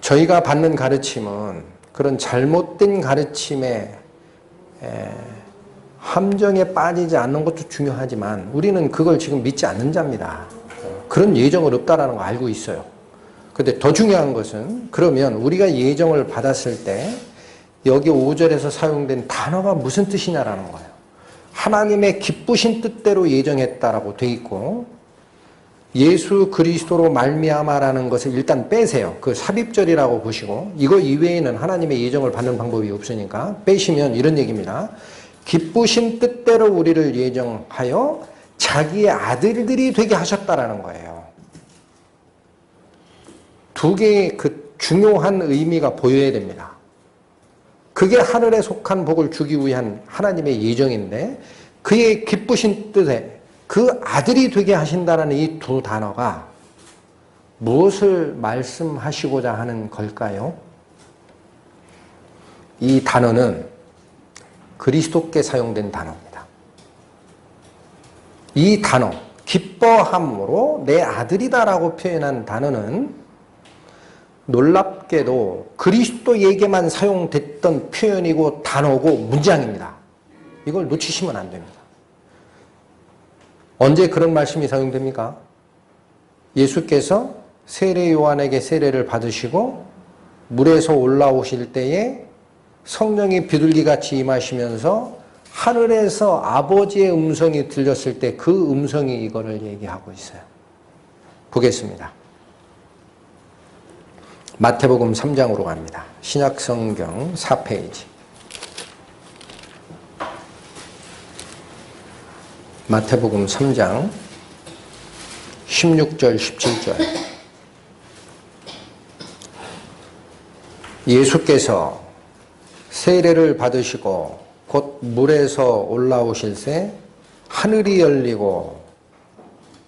저희가 받는 가르침은 그런 잘못된 가르침에 함정에 빠지지 않는 것도 중요하지만 우리는 그걸 지금 믿지 않는 자입니다. 그런 예정을 없다라는 거 알고 있어요. 그런데 더 중요한 것은 그러면 우리가 예정을 받았을 때 여기 5절에서 사용된 단어가 무슨 뜻이냐라는 거예요. 하나님의 기쁘신 뜻대로 예정했다라고 돼 있고 예수 그리스도로 말미암아라는 것을 일단 빼세요. 그 삽입절이라고 보시고 이거 이외에는 하나님의 예정을 받는 방법이 없으니까 빼시면 이런 얘기입니다. 기쁘신 뜻대로 우리를 예정하여 자기의 아들들이 되게 하셨다라는 거예요. 두 개의 그 중요한 의미가 보여야 됩니다. 그게 하늘에 속한 복을 주기 위한 하나님의 예정인데 그의 기쁘신 뜻에 그 아들이 되게 하신다는 이 두 단어가 무엇을 말씀하시고자 하는 걸까요? 이 단어는 그리스도께 사용된 단어입니다. 이 단어, 기뻐함으로 내 아들이다라고 표현한 단어는 놀랍게도 그리스도에게만 사용됐던 표현이고 단어고 문장입니다. 이걸 놓치시면 안 됩니다. 언제 그런 말씀이 사용됩니까? 예수께서 세례 요한에게 세례를 받으시고 물에서 올라오실 때에 성령이 비둘기같이 임하시면서 하늘에서 아버지의 음성이 들렸을 때 그 음성이 이거를 얘기하고 있어요. 보겠습니다. 마태복음 3장으로 갑니다. 신약성경 4페이지. 마태복음 3장 16절 17절. 예수께서 세례를 받으시고 곧 물에서 올라오실새 하늘이 열리고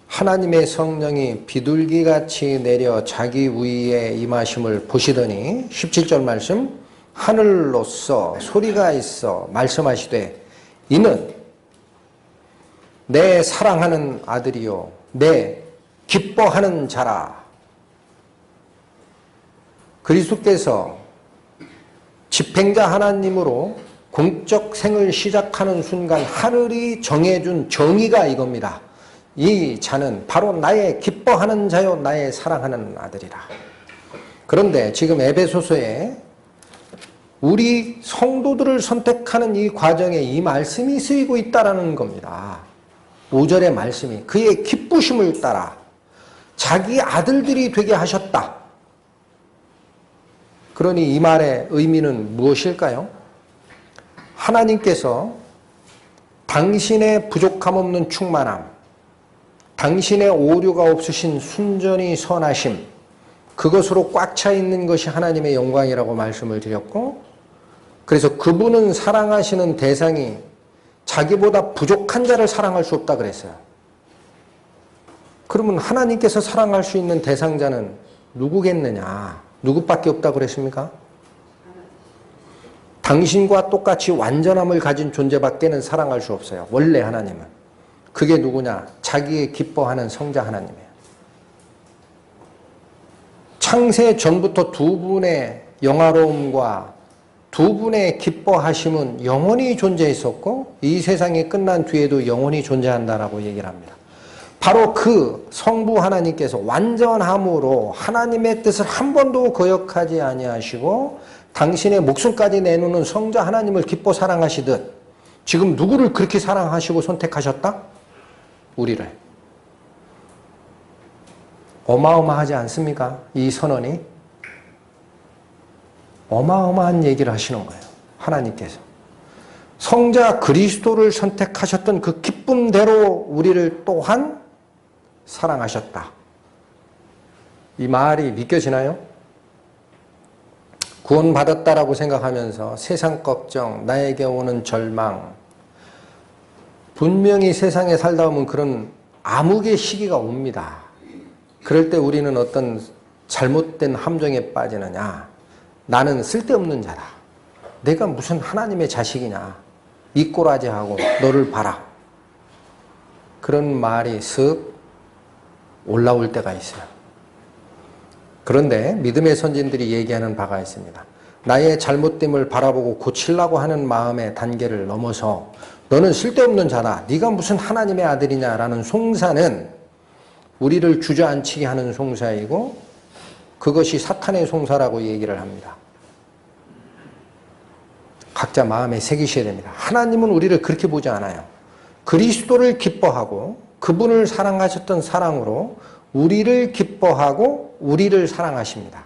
하나님의 성령이 비둘기같이 내려 자기 위에 임하심을 보시더니 17절 말씀 하늘로서 소리가 있어 말씀하시되 이는 내 사랑하는 아들이요 내 기뻐하는 자라. 그리스도께서 집행자 하나님으로 공적 생을 시작하는 순간 하늘이 정해준 정의가 이겁니다. 이 자는 바로 나의 기뻐하는 자요 나의 사랑하는 아들이라. 그런데 지금 에베소서에 우리 성도들을 선택하는 이 과정에 이 말씀이 쓰이고 있다라는 겁니다. 5절의 말씀이 그의 기쁘심을 따라 자기 아들들이 되게 하셨다. 그러니 이 말의 의미는 무엇일까요? 하나님께서 당신의 부족함 없는 충만함, 당신의 오류가 없으신 순전히 선하심, 그것으로 꽉 차 있는 것이 하나님의 영광이라고 말씀을 드렸고, 그래서 그분은 사랑하시는 대상이 자기보다 부족한 자를 사랑할 수 없다 그랬어요. 그러면 하나님께서 사랑할 수 있는 대상자는 누구겠느냐? 누구밖에 없다고 그랬습니까? 당신과 똑같이 완전함을 가진 존재밖에는 사랑할 수 없어요. 원래 하나님은. 그게 누구냐? 자기의 기뻐하는 성자 하나님이에요. 창세 전부터 두 분의 영화로움과 두 분의 기뻐하심은 영원히 존재했었고 이 세상이 끝난 뒤에도 영원히 존재한다라고 얘기를 합니다. 바로 그 성부 하나님께서 완전함으로 하나님의 뜻을 한 번도 거역하지 아니하시고 당신의 목숨까지 내놓는 성자 하나님을 기뻐 사랑하시듯 지금 누구를 그렇게 사랑하시고 선택하셨다? 우리를. 어마어마하지 않습니까? 이 선언이. 어마어마한 얘기를 하시는 거예요. 하나님께서. 성자 그리스도를 선택하셨던 그 기쁨대로 우리를 또한 사랑하셨다. 이 말이 믿겨지나요? 구원받았다라고 생각하면서 세상 걱정, 나에게 오는 절망, 분명히 세상에 살다 보면 그런 암흑의 시기가 옵니다. 그럴 때 우리는 어떤 잘못된 함정에 빠지느냐. 나는 쓸데없는 자다. 내가 무슨 하나님의 자식이냐. 이 꼬라지하고 너를 봐라. 그런 말이 슥 올라올 때가 있어요. 그런데 믿음의 선진들이 얘기하는 바가 있습니다. 나의 잘못됨을 바라보고 고치려고 하는 마음의 단계를 넘어서 너는 쓸데없는 자다. 네가 무슨 하나님의 아들이냐라는 송사는 우리를 주저앉히게 하는 송사이고 그것이 사탄의 송사라고 얘기를 합니다. 각자 마음에 새기셔야 됩니다. 하나님은 우리를 그렇게 보지 않아요. 그리스도를 기뻐하고 그분을 사랑하셨던 사랑으로 우리를 기뻐하고 우리를 사랑하십니다.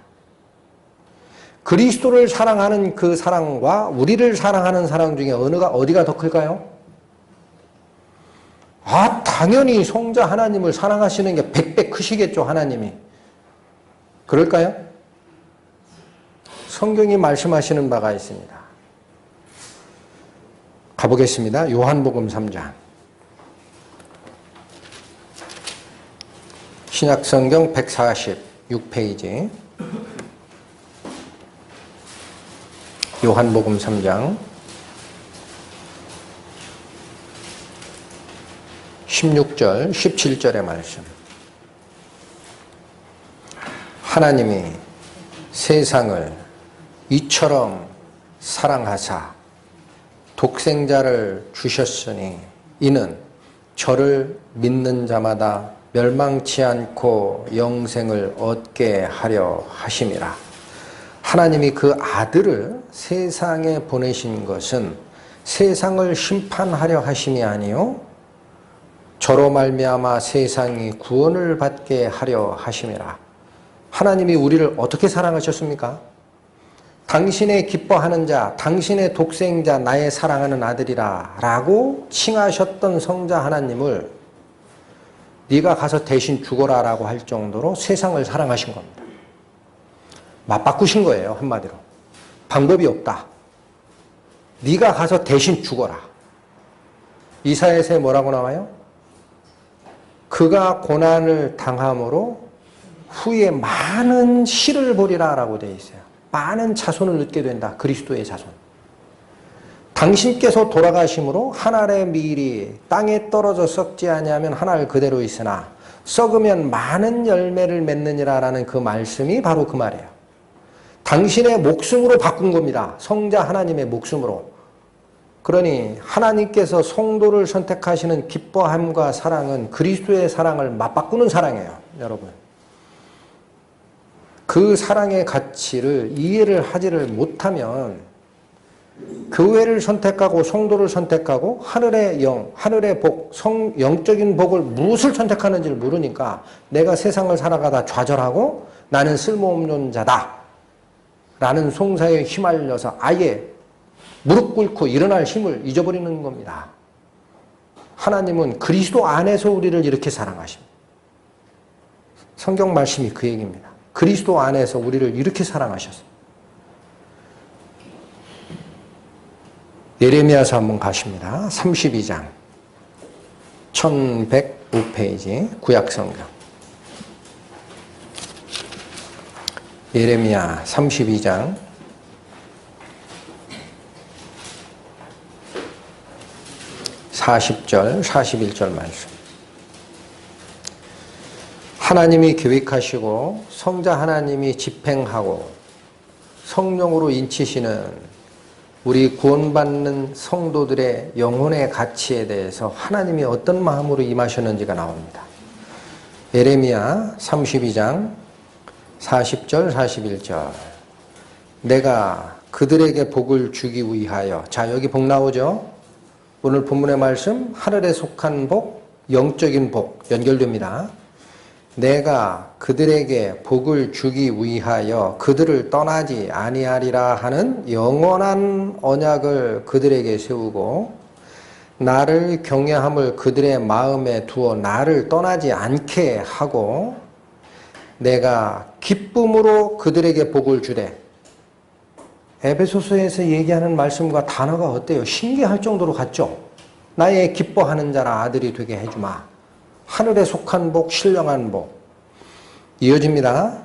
그리스도를 사랑하는 그 사랑과 우리를 사랑하는 사랑 중에 어디가 더 클까요? 당연히 성자 하나님을 사랑하시는 게 100배 크시겠죠, 하나님이. 그럴까요? 성경이 말씀하시는 바가 있습니다. 가보겠습니다. 요한복음 3장. 신약성경 146페이지. 요한복음 3장 16절, 17절의 말씀. 하나님이 세상을 이처럼 사랑하사 독생자를 주셨으니 이는 저를 믿는 자마다 멸망치 않고 영생을 얻게 하려 하심이라. 하나님이 그 아들을 세상에 보내신 것은 세상을 심판하려 하심이 아니요 저로 말미암아 세상이 구원을 받게 하려 하심이라. 하나님이 우리를 어떻게 사랑하셨습니까? 당신의 기뻐하는 자, 당신의 독생자, 나의 사랑하는 아들이라 라고 칭하셨던 성자 하나님을 네가 가서 대신 죽어라 라고 할 정도로 세상을 사랑하신 겁니다. 맞바꾸신 거예요, 한마디로. 방법이 없다. 네가 가서 대신 죽어라. 이사야서에 뭐라고 나와요? 그가 고난을 당함으로 후에 많은 씨를 보리라 라고 되어 있어요. 많은 자손을 얻게 된다. 그리스도의 자손. 당신께서 돌아가심으로 한 알의 밀이 땅에 떨어져 썩지 아니하면 한 알 그대로 있으나 썩으면 많은 열매를 맺느니라 라는 그 말씀이 바로 그 말이에요. 당신의 목숨으로 바꾼 겁니다. 성자 하나님의 목숨으로. 그러니 하나님께서 성도를 선택하시는 기뻐함과 사랑은 그리스도의 사랑을 맞바꾸는 사랑이에요. 여러분. 그 사랑의 가치를 이해를 하지를 못하면 교회를 선택하고 성도를 선택하고 하늘의 영, 하늘의 복, 영적인 복을 무엇을 선택하는지를 모르니까 내가 세상을 살아가다 좌절하고 나는 쓸모없는 자다 라는 송사에 휘말려서 아예 무릎 꿇고 일어날 힘을 잊어버리는 겁니다. 하나님은 그리스도 안에서 우리를 이렇게 사랑하십니다. 성경 말씀이 그 얘기입니다. 그리스도 안에서 우리를 이렇게 사랑하셨어요. 예레미야서 한번 가십니다. 32장 1105페이지 구약성경 예레미야 32장 40절 41절 말씀. 하나님이 계획하시고 성자 하나님이 집행하고 성령으로 인치시는 우리 구원받는 성도들의 영혼의 가치에 대해서 하나님이 어떤 마음으로 임하셨는지가 나옵니다. 예레미야 32장 40절 41절 내가 그들에게 복을 주기 위하여. 자, 여기 복 나오죠? 오늘 본문의 말씀 하늘에 속한 복, 영적인 복 연결됩니다. 내가 그들에게 복을 주기 위하여 그들을 떠나지 아니하리라 하는 영원한 언약을 그들에게 세우고 나를 경외함을 그들의 마음에 두어 나를 떠나지 않게 하고 내가 기쁨으로 그들에게 복을 주되. 에베소서에서 얘기하는 말씀과 단어가 어때요? 신기할 정도로 같죠? 나의 기뻐하는 자라 아들이 되게 해주마. 하늘에 속한 복, 신령한 복. 이어집니다.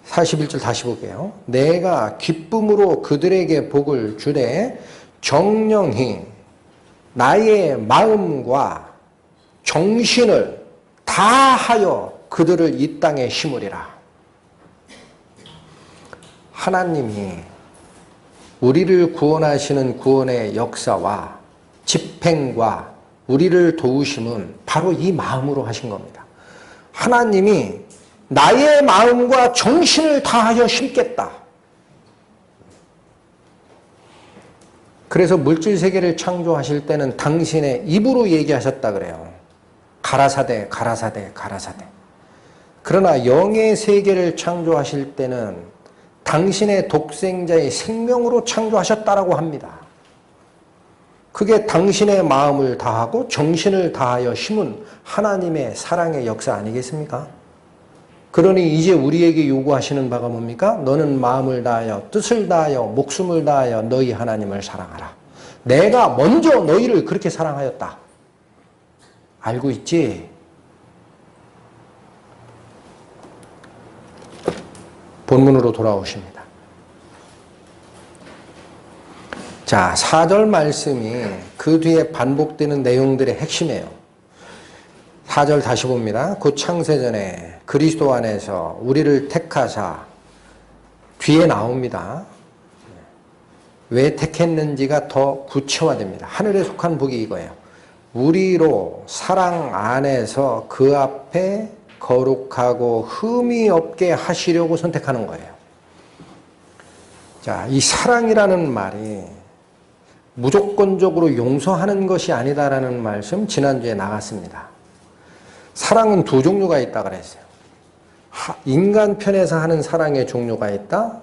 41절 다시 볼게요. 내가 기쁨으로 그들에게 복을 주되 정령히 나의 마음과 정신을 다하여 그들을 이 땅에 심으리라. 하나님이 우리를 구원하시는 구원의 역사와 집행과 우리를 도우심은 바로 이 마음으로 하신 겁니다. 하나님이 나의 마음과 정신을 다하여 심겠다. 그래서 물질 세계를 창조하실 때는 당신의 입으로 얘기하셨다 그래요. 가라사대, 가라사대, 가라사대. 그러나 영의 세계를 창조하실 때는 당신의 독생자의 생명으로 창조하셨다라고 합니다. 그게 당신의 마음을 다하고 정신을 다하여 심은 하나님의 사랑의 역사 아니겠습니까? 그러니 이제 우리에게 요구하시는 바가 뭡니까? 너는 마음을 다하여 뜻을 다하여 목숨을 다하여 너희 하나님을 사랑하라. 내가 먼저 너희를 그렇게 사랑하였다. 알고 있지? 본문으로 돌아오십니다. 자, 4절 말씀이 그 뒤에 반복되는 내용들의 핵심이에요. 4절 다시 봅니다. 곧 창세전에 그리스도 안에서 우리를 택하사. 뒤에 나옵니다. 왜 택했는지가 더 구체화됩니다. 하늘에 속한 복이 이거예요. 우리로 사랑 안에서 그 앞에 거룩하고 흠이 없게 하시려고 선택하는 거예요. 자, 이 사랑이라는 말이 무조건적으로 용서하는 것이 아니다라는 말씀 지난주에 나갔습니다. 사랑은 두 종류가 있다 그랬어요. 인간 편에서 하는 사랑의 종류가 있다.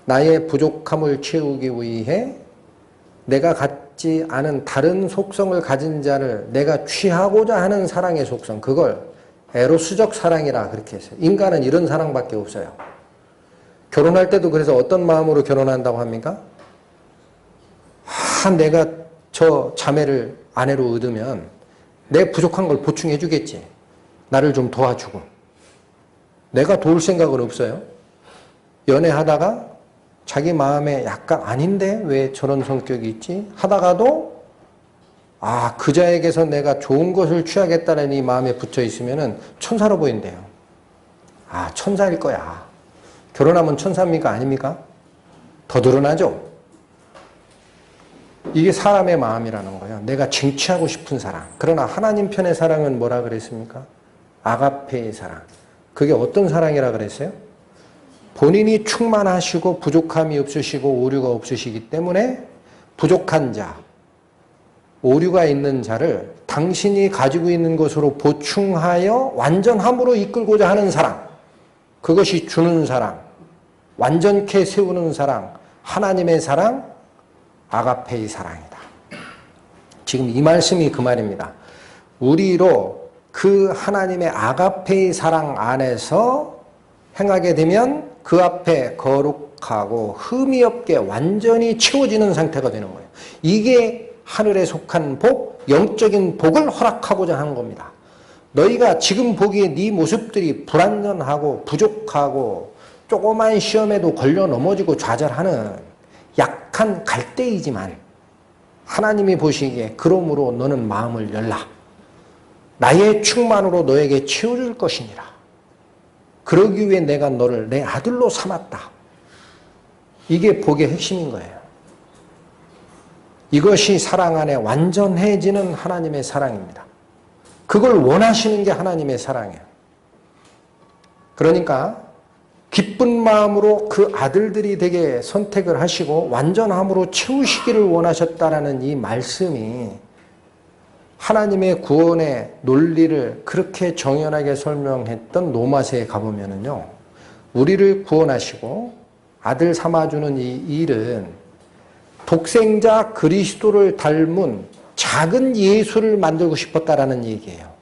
나의 부족함을 채우기 위해 내가 갖지 않은 다른 속성을 가진 자를 내가 취하고자 하는 사랑의 속성, 그걸 에로스적 사랑이라 그렇게 했어요. 인간은 이런 사랑밖에 없어요. 결혼할 때도 그래서 어떤 마음으로 결혼한다고 합니까? 내가 저 자매를 아내로 얻으면 내 부족한 걸 보충해 주겠지. 나를 좀 도와주고. 내가 도울 생각은 없어요. 연애하다가 자기 마음에 약간 아닌데 왜 저런 성격이 있지? 하다가도 그자에게서 내가 좋은 것을 취하겠다는 이 마음에 붙어 있으면은 천사로 보인대요. 천사일 거야. 결혼하면 천사입니까? 아닙니까? 더 드러나죠? 이게 사람의 마음이라는 거예요. 내가 쟁취하고 싶은 사랑. 그러나 하나님 편의 사랑은 뭐라 그랬습니까? 아가페의 사랑. 그게 어떤 사랑이라 그랬어요? 본인이 충만하시고 부족함이 없으시고 오류가 없으시기 때문에 부족한 자, 오류가 있는 자를 당신이 가지고 있는 것으로 보충하여 완전함으로 이끌고자 하는 사랑. 그것이 주는 사랑, 완전케 세우는 사랑, 하나님의 사랑, 아가페의 사랑이다. 지금 이 말씀이 그 말입니다. 우리로 그 하나님의 아가페의 사랑 안에서 행하게 되면 그 앞에 거룩하고 흠이 없게 완전히 채워지는 상태가 되는 거예요. 이게 하늘에 속한 복, 영적인 복을 허락하고자 하는 겁니다. 너희가 지금 보기에 네 모습들이 불완전하고 부족하고 조그만 시험에도 걸려 넘어지고 좌절하는 약한 갈대이지만 하나님이 보시기에 그러므로 너는 마음을 열라. 나의 충만으로 너에게 채워줄 것이니라. 그러기 위해 내가 너를 내 아들로 삼았다. 이게 복의 핵심인 거예요. 이것이 사랑 안에 완전해지는 하나님의 사랑입니다. 그걸 원하시는 게 하나님의 사랑이에요. 그러니까 기쁜 마음으로 그 아들들이 되게 선택을 하시고 완전함으로 채우시기를 원하셨다라는 이 말씀이 하나님의 구원의 논리를 그렇게 정연하게 설명했던 로마서에 가보면은요, 우리를 구원하시고 아들 삼아주는 이 일은 독생자 그리스도를 닮은 작은 예수를 만들고 싶었다라는 얘기예요.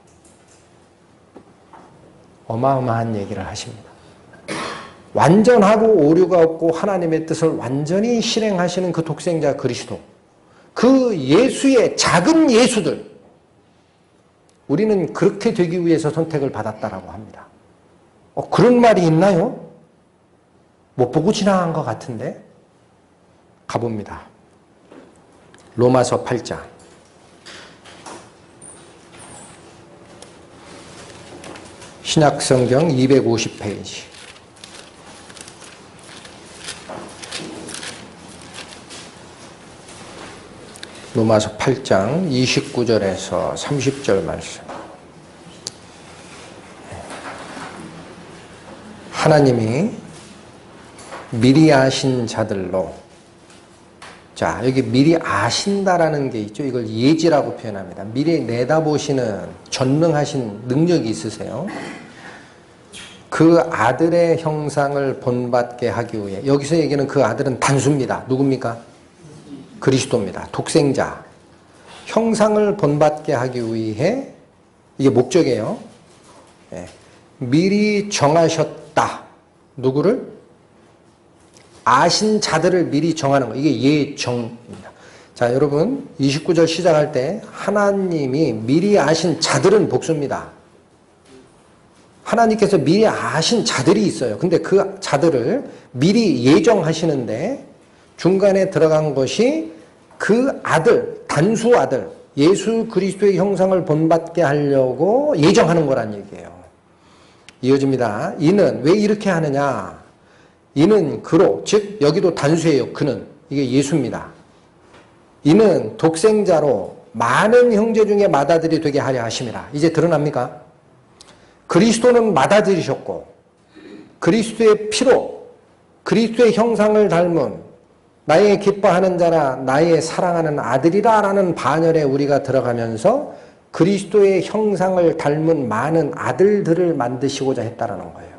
어마어마한 얘기를 하십니다. 완전하고 오류가 없고 하나님의 뜻을 완전히 실행하시는 그 독생자 그리스도, 그 예수의 작은 예수들, 우리는 그렇게 되기 위해서 선택을 받았다라고 합니다. 그런 말이 있나요? 못 보고 지나간 것 같은데 가봅니다. 로마서 8장 신약성경 250페이지 로마서 8장 29절에서 30절 말씀. 하나님이 미리 아신 자들로, 자, 여기 미리 아신다라는 게 있죠. 이걸 예지라고 표현합니다. 미리 내다보시는 전능하신 능력이 있으세요. 그 아들의 형상을 본받게 하기 위해, 여기서 얘기하는 그 아들은 단수입니다. 누굽니까? 그리스도입니다. 독생자. 형상을 본받게 하기 위해, 이게 목적이에요. 네. 미리 정하셨다. 누구를? 아신 자들을 미리 정하는 거. 이게 예정입니다. 자, 여러분 29절 시작할 때 하나님이 미리 아신 자들은 복수입니다. 하나님께서 미리 아신 자들이 있어요. 근데 그 자들을 미리 예정하시는데 중간에 들어간 것이 그 아들, 단수 아들, 예수 그리스도의 형상을 본받게 하려고 예정하는 거란 얘기예요. 이어집니다. 이는 왜 이렇게 하느냐? 이는 그로, 즉 여기도 단수예요. 그는, 이게 예수입니다. 이는 독생자로 많은 형제 중에 맏아들이 되게 하려 하심이라. 이제 드러납니까? 그리스도는 맏아들이셨고 그리스도의 피로 그리스도의 형상을 닮은 나의 기뻐하는 자나 나의 사랑하는 아들이라 라는 반열에 우리가 들어가면서 그리스도의 형상을 닮은 많은 아들들을 만드시고자 했다라는 거예요.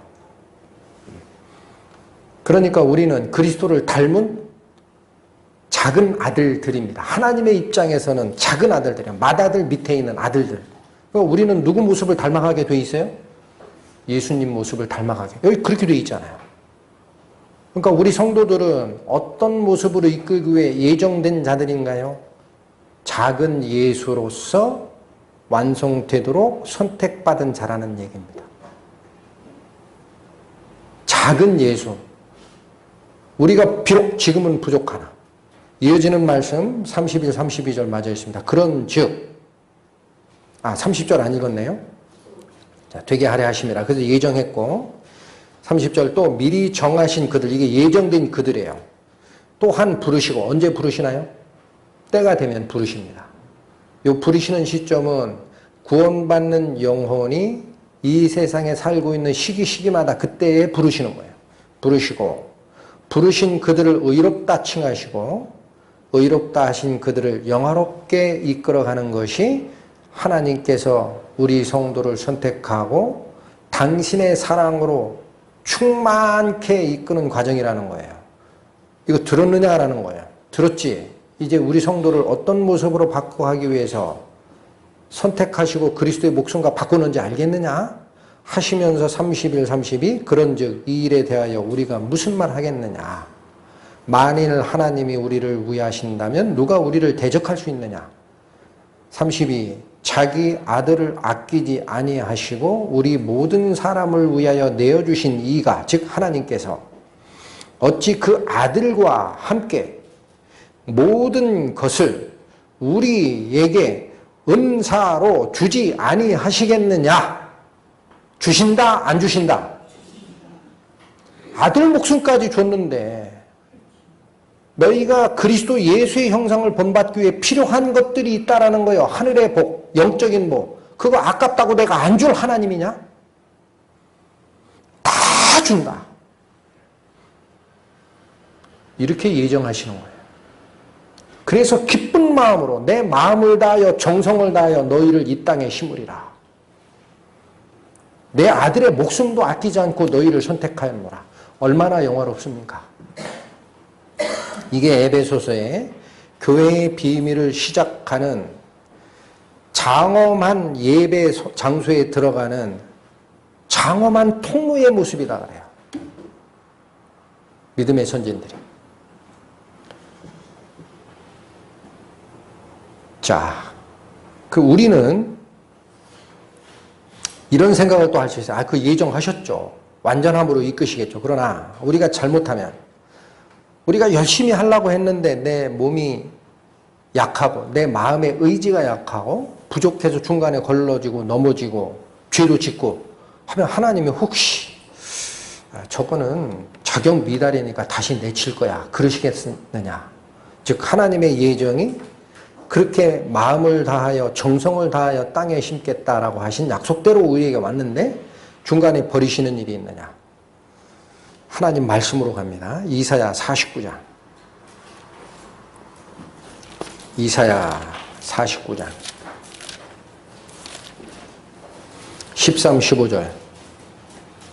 그러니까 우리는 그리스도를 닮은 작은 아들들입니다. 하나님의 입장에서는 작은 아들들이에요. 맏아들 밑에 있는 아들들. 그러니까 우리는 누구 모습을 닮아가게 돼 있어요? 예수님 모습을 닮아가게. 여기 그렇게 돼 있잖아요. 그러니까 우리 성도들은 어떤 모습으로 이끌기 위해 예정된 자들인가요? 작은 예수로서 완성되도록 선택받은 자라는 얘기입니다. 작은 예수. 우리가 비록 지금은 부족하나. 이어지는 말씀 31, 32절 맞아 있습니다. 그런 즉, 30절 안 읽었네요. 자, 되게 하려 하심이라. 그래서 예정했고 30절 또 미리 정하신 그들, 이게 예정된 그들이에요. 또한 부르시고, 언제 부르시나요? 그때가 되면 부르십니다. 요 부르시는 시점은 구원받는 영혼이 이 세상에 살고 있는 시기마다 그때에 부르시는 거예요. 부르시고 부르신 그들을 의롭다 칭하시고 의롭다 하신 그들을 영화롭게 이끌어가는 것이 하나님께서 우리 성도를 선택하고 당신의 사랑으로 충만케 이끄는 과정이라는 거예요. 이거 들었느냐라는 거예요. 들었지? 이제 우리 성도를 어떤 모습으로 바꾸기 위해서 선택하시고 그리스도의 목숨과 바꾸는지 알겠느냐? 하시면서 31, 32 그런즉 이 일에 대하여 우리가 무슨 말 하겠느냐? 만일 하나님이 우리를 위하신다면 누가 우리를 대적할 수 있느냐? 32 자기 아들을 아끼지 아니하시고 우리 모든 사람을 위하여 내어주신 이가 즉 하나님께서 어찌 그 아들과 함께 모든 것을 우리에게 은사로 주지 아니하시겠느냐? 주신다 안 주신다? 아들 목숨까지 줬는데 너희가 그리스도 예수의 형상을 본받기 위해 필요한 것들이 있다라는 거예요. 하늘의 복, 영적인 복. 그거 아깝다고 내가 안 줄 하나님이냐? 다 준다. 이렇게 예정하시는 거예요. 그래서 기쁜 마음으로 내 마음을 다하여 정성을 다하여 너희를 이 땅에 심으리라. 내 아들의 목숨도 아끼지 않고 너희를 선택하였노라. 얼마나 영화롭습니까? 이게 에베소서의 교회의 비밀을 시작하는 장엄한 예배 장소에 들어가는 장엄한 통로의 모습이다 그래요. 믿음의 선진들이. 자, 우리는 이런 생각을 또 할 수 있어요. 그 예정하셨죠. 완전함으로 이끄시겠죠. 그러나 우리가 잘못하면 우리가 열심히 하려고 했는데 내 몸이 약하고 내 마음의 의지가 약하고 부족해서 중간에 걸러지고 넘어지고 죄도 짓고 하면 하나님이 혹시 저거는 자격 미달이니까 다시 내칠 거야 그러시겠느냐. 즉 하나님의 예정이 그렇게 마음을 다하여 정성을 다하여 땅에 심겠다라고 하신 약속대로 우리에게 왔는데 중간에 버리시는 일이 있느냐. 하나님 말씀으로 갑니다. 이사야 49장. 이사야 49장 13, 15절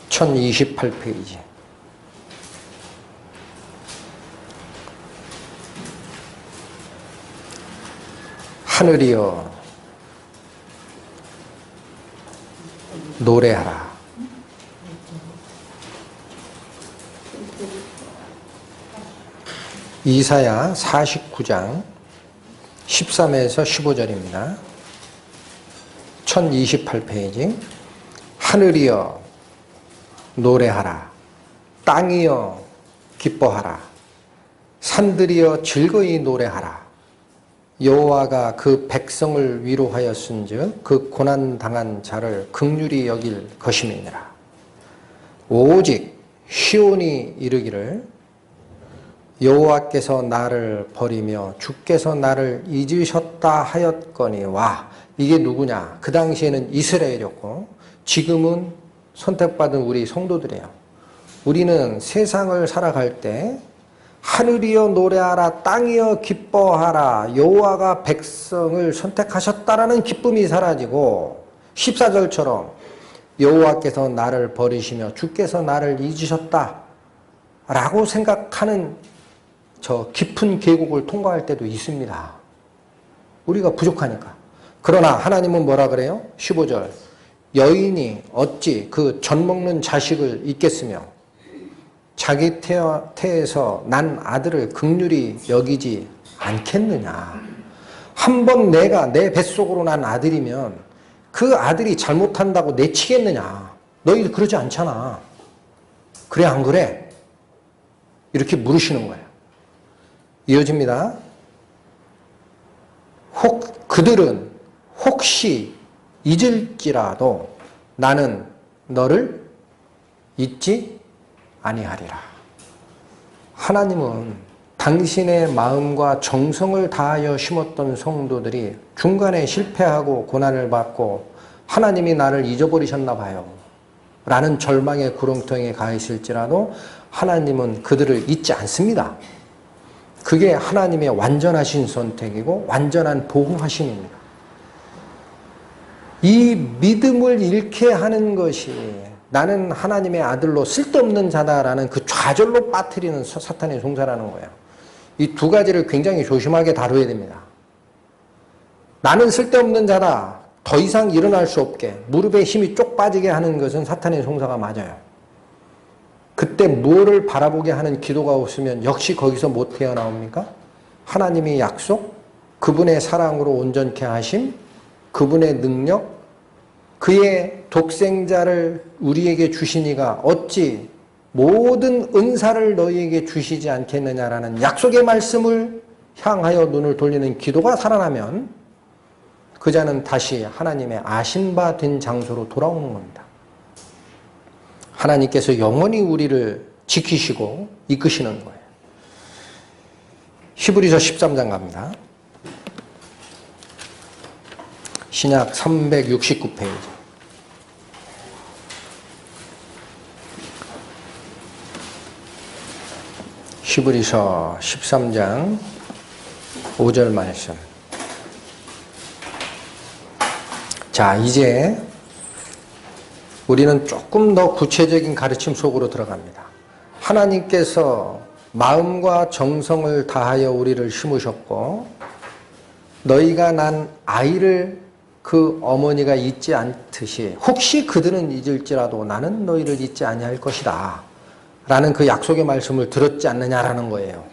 1028페이지. 하늘이여 노래하라. 이사야 49장 13에서 15절입니다. 1028페이지. 하늘이여 노래하라. 땅이여 기뻐하라. 산들이여 즐거이 노래하라. 여호와가 그 백성을 위로하였은즉 그 고난당한 자를 긍휼히 여길 것임이니라. 오직 시온이 이르기를 여호와께서 나를 버리며 주께서 나를 잊으셨다 하였거니와. 이게 누구냐? 그 당시에는 이스라엘이었고 지금은 선택받은 우리 성도들이에요. 우리는 세상을 살아갈 때 하늘이여 노래하라, 땅이여 기뻐하라, 여호와가 백성을 선택하셨다라는 기쁨이 사라지고 14절처럼 여호와께서 나를 버리시며 주께서 나를 잊으셨다 라고 생각하는 저 깊은 계곡을 통과할 때도 있습니다. 우리가 부족하니까. 그러나 하나님은 뭐라 그래요? 15절. 여인이 어찌 그 젖 먹는 자식을 잊겠으며 자기 태에서 난 아들을 긍휼히 여기지 않겠느냐. 한 번 내가 내 뱃속으로 난 아들이면 그 아들이 잘못한다고 내치겠느냐. 너희들 그러지 않잖아. 그래 안 그래? 이렇게 물으시는 거예요. 이어집니다. 그들은 혹시 잊을지라도 나는 너를 잊지 아니하리라. 하나님은 당신의 마음과 정성을 다하여 심었던 성도들이 중간에 실패하고 고난을 받고 하나님이 나를 잊어버리셨나 봐요 라는 절망의 구렁텅이에 가 있을지라도 하나님은 그들을 잊지 않습니다. 그게 하나님의 완전하신 선택이고 완전한 보호하심입니다. 이 믿음을 잃게 하는 것이 나는 하나님의 아들로 쓸데없는 자다라는 그 좌절로 빠뜨리는 사탄의 송사라는 거예요. 이 두 가지를 굉장히 조심하게 다뤄야 됩니다. 나는 쓸데없는 자다. 더 이상 일어날 수 없게 무릎에 힘이 쪽 빠지게 하는 것은 사탄의 송사가 맞아요. 그때 무엇을 바라보게 하는 기도가 없으면 역시 거기서 못 태어나옵니까? 하나님의 약속, 그분의 사랑으로 온전케 하심, 그분의 능력, 그의 독생자를 우리에게 주시니가 어찌 모든 은사를 너희에게 주시지 않겠느냐라는 약속의 말씀을 향하여 눈을 돌리는 기도가 살아나면 그 자는 다시 하나님의 아신 바 된 장소로 돌아오는 겁니다. 하나님께서 영원히 우리를 지키시고 이끄시는 거예요. 히브리서 13장 갑니다. 신약 369페이지. 히브리서 13장 5절 말씀. 자, 이제 우리는 조금 더 구체적인 가르침 속으로 들어갑니다. 하나님께서 마음과 정성을 다하여 우리를 심으셨고 너희가 난 아이를 그 어머니가 잊지 않듯이 혹시 그들은 잊을지라도 나는 너희를 잊지 아니할 것이다 라는 그 약속의 말씀을 들었지 않느냐라는 거예요.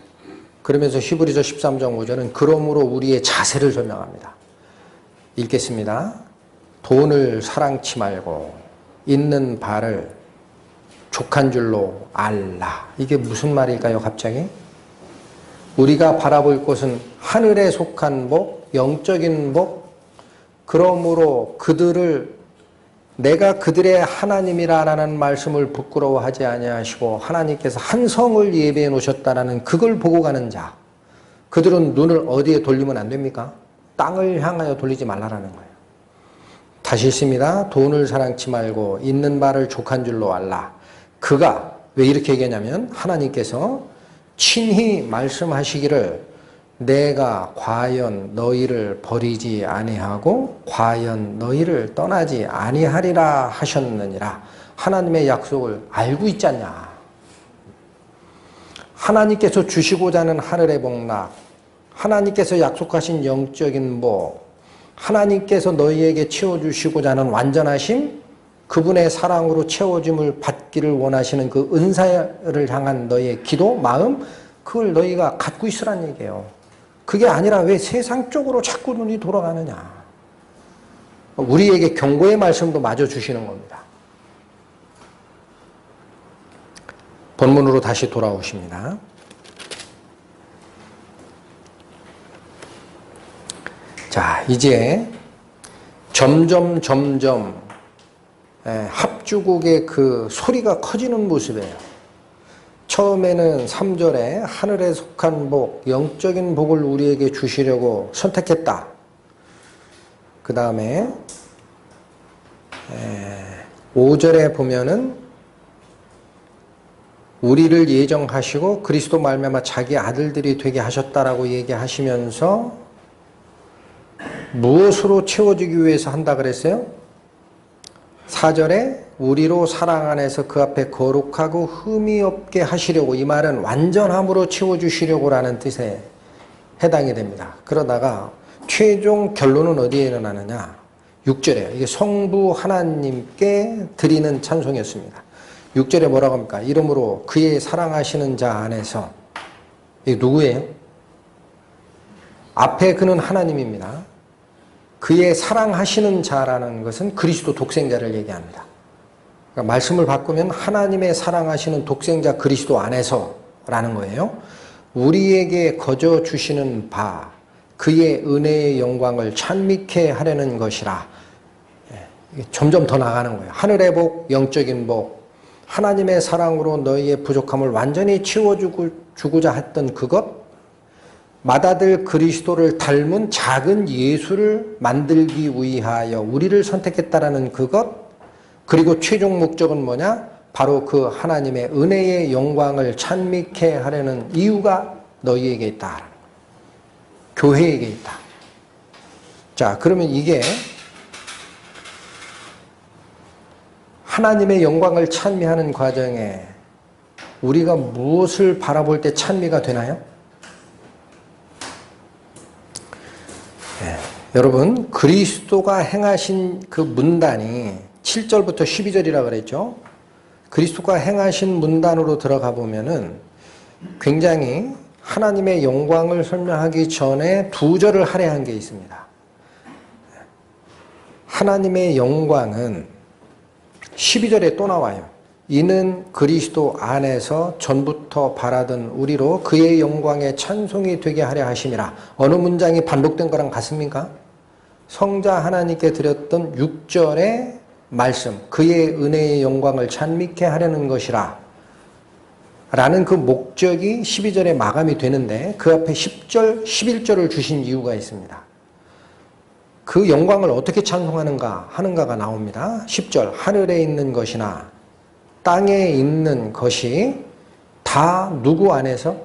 그러면서 히브리서 13장 5절은 그러므로 우리의 자세를 설명합니다. 읽겠습니다. 돈을 사랑치 말고 있는 바를 족한 줄로 알라. 이게 무슨 말일까요, 갑자기? 우리가 바라볼 것은 하늘에 속한 복, 영적인 복, 그러므로 그들을 내가 그들의 하나님이라는 말씀을 부끄러워하지 아니하시고 하나님께서 한 성을 예비해 놓으셨다라는 그걸 보고 가는 자. 그들은 눈을 어디에 돌리면 안 됩니까? 땅을 향하여 돌리지 말라라는 거예요. 다시 읽습니다. 돈을 사랑치 말고 있는 바를 족한 줄로 알라. 그가 왜 이렇게 얘기하냐면 하나님께서 친히 말씀하시기를 내가 과연 너희를 버리지 아니하고 과연 너희를 떠나지 아니하리라 하셨느니라. 하나님의 약속을 알고 있지 않냐. 하나님께서 주시고자 하는 하늘의 복락, 하나님께서 약속하신 영적인 복, 하나님께서 너희에게 채워주시고자 하는 완전하심, 그분의 사랑으로 채워짐을 받기를 원하시는 그 은사를 향한 너희의 기도, 마음, 그걸 너희가 갖고 있으란 얘기예요. 그게 아니라 왜 세상 쪽으로 자꾸 눈이 돌아가느냐. 우리에게 경고의 말씀도 마저 주시는 겁니다. 본문으로 다시 돌아오십니다. 자, 이제 점점 합주곡의 그 소리가 커지는 모습이에요. 처음에는 3절에 하늘에 속한 복, 영적인 복을 우리에게 주시려고 선택했다. 그 다음에 5절에 보면은 우리를 예정하시고 그리스도 말미암아 자기 아들들이 되게 하셨다라고 얘기하시면서 무엇으로 채워주기 위해서 한다 그랬어요? 4절에 우리로 사랑 안에서 그 앞에 거룩하고 흠이 없게 하시려고, 이 말은 완전함으로 채워주시려고 라는 뜻에 해당이 됩니다. 그러다가 최종 결론은 어디에 일어나느냐? 6절에요. 이게 성부 하나님께 드리는 찬송이었습니다. 6절에 뭐라고 합니까? 이러므로 그의 사랑하시는 자 안에서, 이게 누구예요? 앞에 그는 하나님입니다. 그의 사랑하시는 자라는 것은 그리스도 독생자를 얘기합니다. 그러니까 말씀을 바꾸면 하나님의 사랑하시는 독생자 그리스도 안에서라는 거예요. 우리에게 거저 주시는 바, 그의 은혜의 영광을 찬미케 하려는 것이라. 점점 더 나가는 거예요. 하늘의 복, 영적인 복, 하나님의 사랑으로 너희의 부족함을 완전히 채워주고자 했던 그것, 맏아들 그리스도를 닮은 작은 예수를 만들기 위하여 우리를 선택했다라는 그것, 그리고 최종 목적은 뭐냐? 바로 그 하나님의 은혜의 영광을 찬미케 하려는 이유가 너희에게 있다. 교회에게 있다. 자, 그러면 이게 하나님의 영광을 찬미하는 과정에 우리가 무엇을 바라볼 때 찬미가 되나요? 네. 여러분, 그리스도가 행하신 그 문단이 7절부터 12절이라 그랬죠? 그리스도가 행하신 문단으로 들어가 보면은 굉장히 하나님의 영광을 설명하기 전에 두 절을 할애한 게 있습니다. 하나님의 영광은 12절에 또 나와요. 이는 그리스도 안에서 전부터 바라던 우리로 그의 영광의 찬송이 되게 하려 하심이라. 어느 문장이 반복된 거랑 같습니까? 성자 하나님께 드렸던 6절의 말씀, 그의 은혜의 영광을 찬미케 하려는 것이라 라는 그 목적이 12절에 마감이 되는데 그 앞에 10절, 11절을 주신 이유가 있습니다. 그 영광을 어떻게 찬송하는가 하는가가 나옵니다. 10절, 하늘에 있는 것이나 땅에 있는 것이 다 누구 안에서?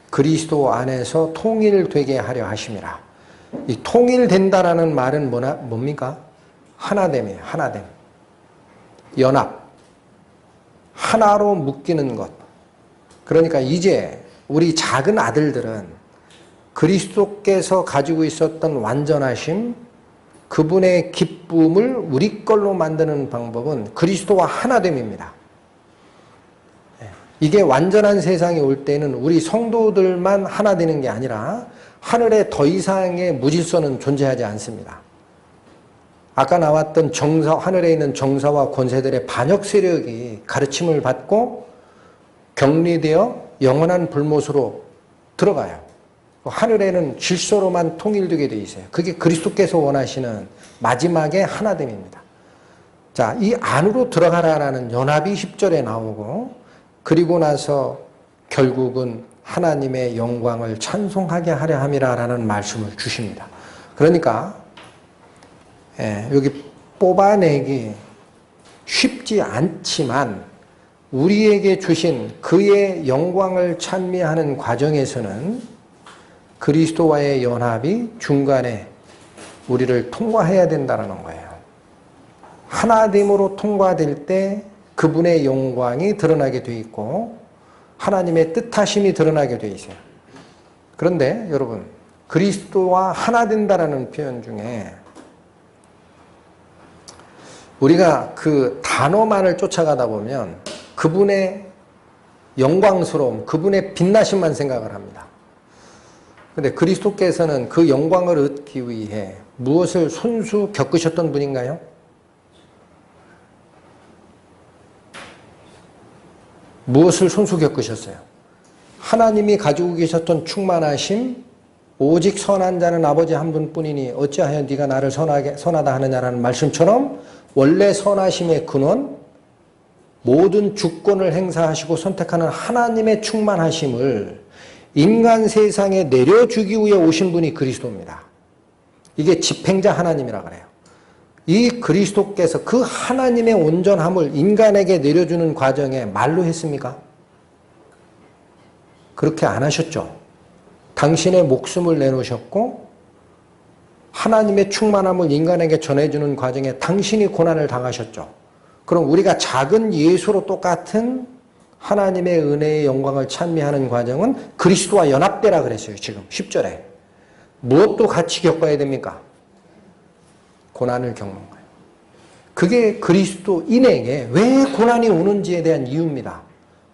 그리스도 안에서 통일되게 하려 하심이라. 이 통일된다라는 말은 뭡니까? 하나됨이에요. 하나됨. 연합. 하나로 묶이는 것. 그러니까 이제 우리 작은 아들들은 그리스도께서 가지고 있었던 완전하심, 그분의 기쁨을 우리 걸로 만드는 방법은 그리스도와 하나됨입니다. 이게 완전한 세상이 올 때는 우리 성도들만 하나 되는 게 아니라 하늘에 더 이상의 무질서는 존재하지 않습니다. 아까 나왔던 정사, 하늘에 있는 정사와 권세들의 반역 세력이 가르침을 받고 격리되어 영원한 불못으로 들어가요. 하늘에는 질서로만 통일되게 되어 있어요. 그게 그리스도께서 원하시는 마지막의 하나됨입니다. 자, 이 안으로 들어가라라는 연합이 10절에 나오고 그리고 나서 결국은 하나님의 영광을 찬송하게 하려 함이라라는 말씀을 주십니다. 그러니까 여기 뽑아내기 쉽지 않지만 우리에게 주신 그의 영광을 찬미하는 과정에서는 그리스도와의 연합이 중간에 우리를 통과해야 된다는 거예요. 하나됨으로 통과될 때 그분의 영광이 드러나게 되어 있고 하나님의 뜻하심이 드러나게 되어 있어요. 그런데 여러분, 그리스도와 하나 된다라는 표현 중에 우리가 그 단어만을 쫓아가다 보면 그분의 영광스러움, 그분의 빛나심만 생각을 합니다. 그런데 그리스도께서는 그 영광을 얻기 위해 무엇을 손수 겪으셨던 분인가요? 무엇을 손수 겪으셨어요? 하나님이 가지고 계셨던 충만하심, 오직 선한 자는 아버지 한 분뿐이니 어찌하여 네가 나를 선하다 하느냐라는 말씀처럼 원래 선하심의 근원, 모든 주권을 행사하시고 선택하는 하나님의 충만하심을 인간 세상에 내려주기 위해 오신 분이 그리스도입니다. 이게 집행자 하나님이라 그래요. 이 그리스도께서 그 하나님의 온전함을 인간에게 내려주는 과정에 말로 했습니까? 그렇게 안 하셨죠. 당신의 목숨을 내놓으셨고 하나님의 충만함을 인간에게 전해주는 과정에 당신이 고난을 당하셨죠. 그럼 우리가 작은 예수로 똑같은 하나님의 은혜의 영광을 찬미하는 과정은 그리스도와 연합되라 그랬어요. 지금 10절에. 무엇도 같이 겪어야 됩니까? 고난을 겪는 거예요. 그게 그리스도인에게 왜 고난이 오는지에 대한 이유입니다.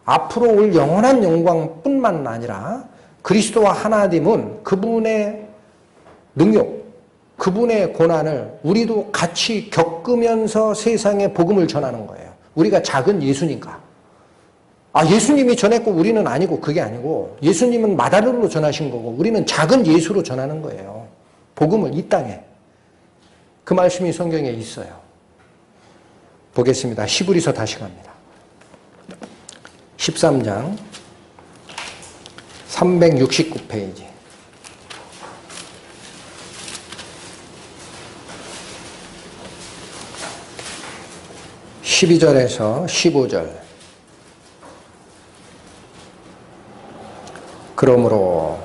앞으로 올 영원한 영광뿐만 아니라 그리스도와 하나됨은 그분의 능력, 그분의 고난을 우리도 같이 겪으면서 세상에 복음을 전하는 거예요. 우리가 작은 예수니까. 예수님이 전했고 우리는 아니고 그게 아니고 예수님은 맏아들로 전하신 거고 우리는 작은 예수로 전하는 거예요. 복음을 이 땅에. 그 말씀이 성경에 있어요. 보겠습니다. 히브리서 다시 갑니다. 13장 369페이지. 12절에서 15절. 그러므로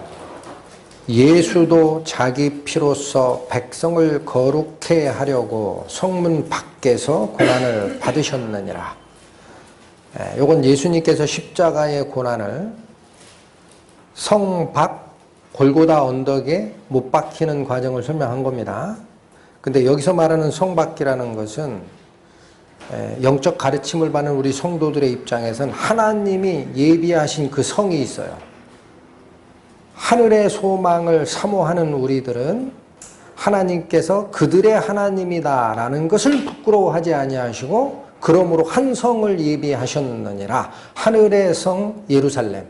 예수도 자기 피로써 백성을 거룩해 하려고 성문 밖에서 고난을 받으셨느니라. 요건 예수님께서 십자가의 고난을 성 밖 골고다 언덕에 못 박히는 과정을 설명한 겁니다. 근데 여기서 말하는 성 밖이라는 것은 영적 가르침을 받는 우리 성도들의 입장에서는 하나님이 예비하신 그 성이 있어요. 하늘의 소망을 사모하는 우리들은 하나님께서 그들의 하나님이다라는 것을 부끄러워하지 아니하시고 그러므로 한 성을 예비하셨느니라. 하늘의 성 예루살렘.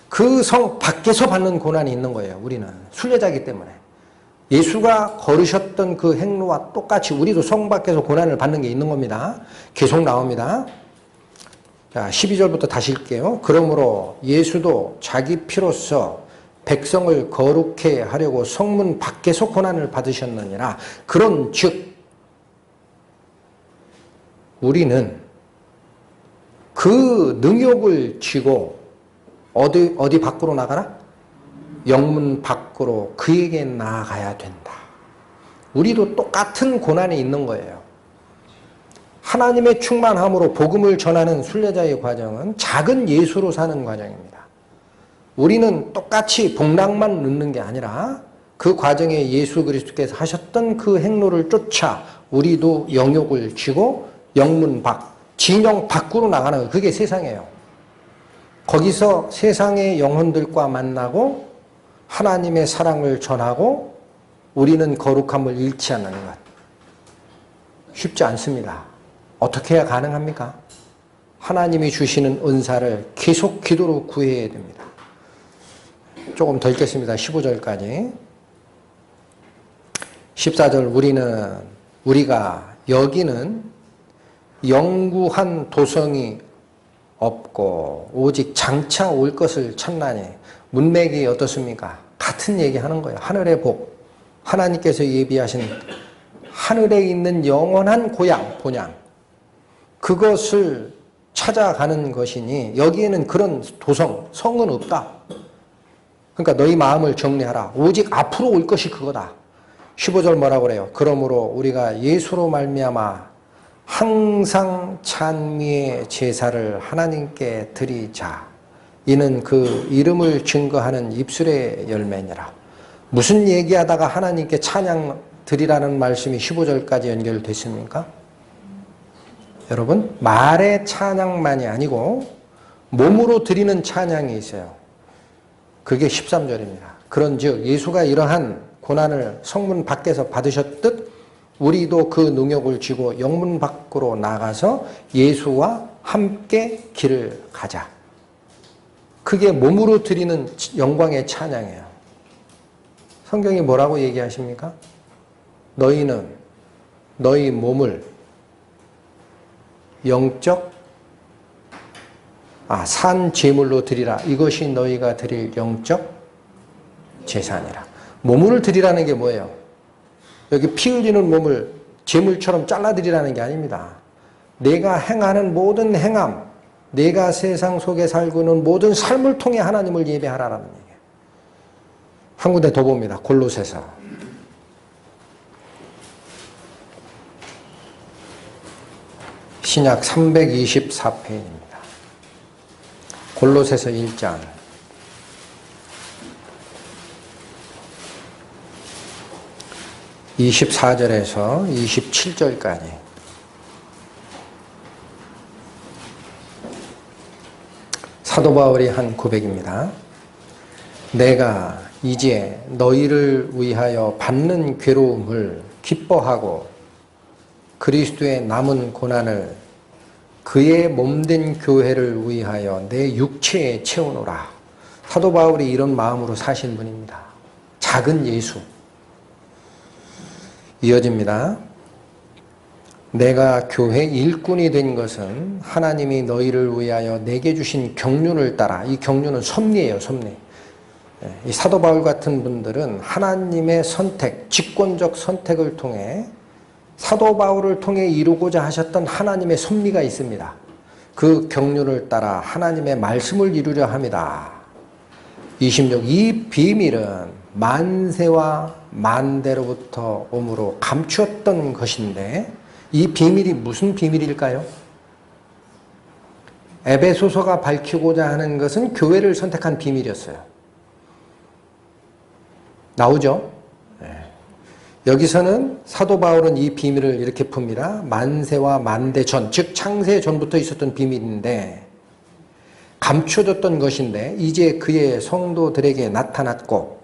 그 성 밖에서 받는 고난이 있는 거예요. 우리는 순례자이기 때문에. 예수가 걸으셨던 그 행로와 똑같이 우리도 성 밖에서 고난을 받는 게 있는 겁니다. 계속 나옵니다. 자, 12절부터 다시 읽게요. 그러므로 예수도 자기 피로써 백성을 거룩해 하려고 성문 밖에서 고난을 받으셨느니라. 그런즉 우리는 그 능욕을 쥐고 어디 밖으로 나가라? 영문 밖으로 그에게 나아가야 된다. 우리도 똑같은 고난이 있는 거예요. 하나님의 충만함으로 복음을 전하는 순례자의 과정은 작은 예수로 사는 과정입니다. 우리는 똑같이 복락만 넣는 게 아니라 그 과정에 예수 그리스도께서 하셨던 그 행로를 쫓아 우리도 영욕을 쥐고 영문 밖, 진영 밖으로 나가는 거예요. 그게 세상이에요. 거기서 세상의 영혼들과 만나고 하나님의 사랑을 전하고 우리는 거룩함을 잃지 않는 것. 쉽지 않습니다. 어떻게 해야 가능합니까? 하나님이 주시는 은사를 계속 기도로 구해야 됩니다. 조금 더 읽겠습니다. 15절까지. 14절 우리가 여기는 영구한 도성이 없고 오직 장차 올 것을 찾나니. 문맥이 어떻습니까? 같은 얘기하는 거예요. 하늘의 복, 하나님께서 예비하신 하늘에 있는 영원한 고향, 본향, 그것을 찾아가는 것이니 여기에는 그런 도성, 성은 없다. 그러니까 너희 마음을 정리하라. 오직 앞으로 올 것이 그거다. 15절 뭐라고 그래요? 그러므로 우리가 예수로 말미암아 항상 찬미의 제사를 하나님께 드리자. 이는 그 이름을 증거하는 입술의 열매니라. 무슨 얘기하다가 하나님께 찬양 드리라는 말씀이 15절까지 연결됐습니까? 여러분, 말의 찬양만이 아니고 몸으로 드리는 찬양이 있어요. 그게 13절입니다. 그런즉 예수가 이러한 고난을 성문 밖에서 받으셨듯 우리도 그 능욕을 쥐고 영문 밖으로 나가서 예수와 함께 길을 가자. 그게 몸으로 드리는 영광의 찬양이에요. 성경이 뭐라고 얘기하십니까? 너희는 너희 몸을 영적 산 제물로 드리라. 이것이 너희가 드릴 영적 제사니라. 몸을 드리라는 게 뭐예요? 여기 피 흘리는 몸을 제물처럼 잘라드리라는 게 아닙니다. 내가 행하는 모든 행함, 내가 세상 속에 살고 있는 모든 삶을 통해 하나님을 예배하라는 얘기예요. 한 군데 더 봅니다. 골로새서. 신약 324페이지입니다. 골로새서 1장. 24절에서 27절까지. 사도 바울이 한 고백입니다. 내가 이제 너희를 위하여 받는 괴로움을 기뻐하고 그리스도의 남은 고난을 그의 몸된 교회를 위하여 내 육체에 채우노라. 사도 바울이 이런 마음으로 사신 분입니다. 작은 예수. 이어집니다. 내가 교회 일꾼이 된 것은 하나님이 너희를 위하여 내게 주신 경륜을 따라. 이 경륜은 섭리예요, 섭리. 이 사도 바울 같은 분들은 하나님의 선택, 직권적 선택을 통해 사도 바울을 통해 이루고자 하셨던 하나님의 섭리가 있습니다. 그 경륜을 따라 하나님의 말씀을 이루려 합니다. 26. 이 비밀은 만세와 만대로부터 오므로 감추었던 것인데 이 비밀이 무슨 비밀일까요? 에베소서가 밝히고자 하는 것은 교회를 선택한 비밀이었어요. 나오죠? 네. 여기서는 사도 바울은 이 비밀을 이렇게 풉니다. 만세와 만대 전, 즉 창세 전부터 있었던 비밀인데 감춰졌던 것인데 이제 그의 성도들에게 나타났고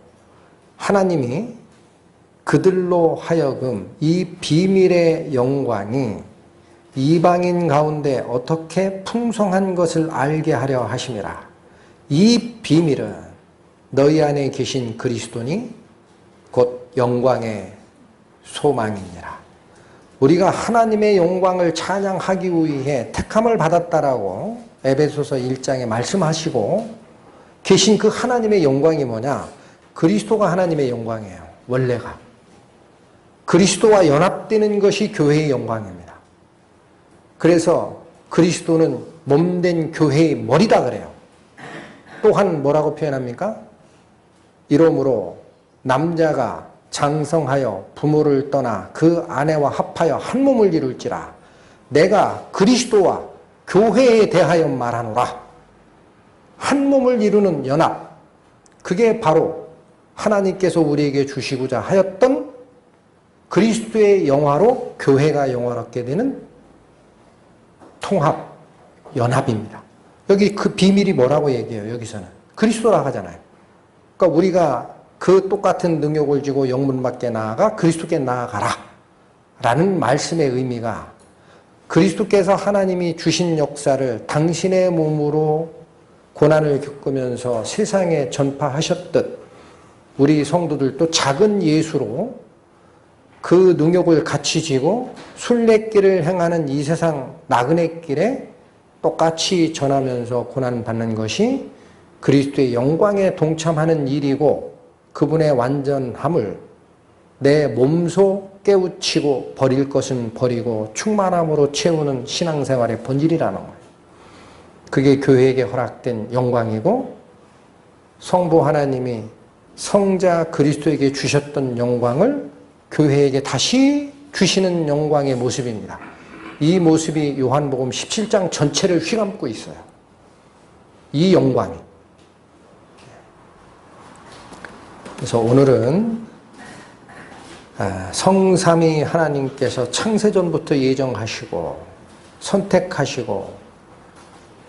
하나님이 그들로 하여금 이 비밀의 영광이 이방인 가운데 어떻게 풍성한 것을 알게 하려 하심이라. 이 비밀은 너희 안에 계신 그리스도니 곧 영광의 소망이니라. 우리가 하나님의 영광을 찬양하기 위해 택함을 받았다라고 에베소서 1장에 말씀하시고 계신 그 하나님의 영광이 뭐냐? 그리스도가 하나님의 영광이에요. 원래가. 그리스도와 연합되는 것이 교회의 영광입니다. 그래서 그리스도는 몸된 교회의 머리다 그래요. 또한 뭐라고 표현합니까? 이러므로 남자가 장성하여 부모를 떠나 그 아내와 합하여 한 몸을 이룰지라. 내가 그리스도와 교회에 대하여 말하노라. 한 몸을 이루는 연합. 그게 바로 하나님께서 우리에게 주시고자 하였던 그리스도의 영화로 교회가 영화롭게 되는 통합, 연합입니다. 여기 그 비밀이 뭐라고 얘기해요? 여기서는 그리스도라고 하잖아요. 그러니까 우리가 그 똑같은 능력을 지고 영문 밖에 나아가 그리스도께 나아가라 라는 말씀의 의미가 그리스도께서 하나님이 주신 역사를 당신의 몸으로 고난을 겪으면서 세상에 전파하셨듯 우리 성도들도 작은 예수로 그 능력을 같이 지고 순례길을 행하는 이 세상 나그네 길에 똑같이 전하면서 고난받는 것이 그리스도의 영광에 동참하는 일이고 그분의 완전함을 내 몸소 깨우치고 버릴 것은 버리고 충만함으로 채우는 신앙생활의 본질이라는 거예요. 그게 교회에게 허락된 영광이고 성부 하나님이 성자 그리스도에게 주셨던 영광을 교회에게 다시 주시는 영광의 모습입니다. 이 모습이 요한복음 17장 전체를 휘감고 있어요. 이 영광이. 그래서 오늘은 성삼위 하나님께서 창세전부터 예정하시고 선택하시고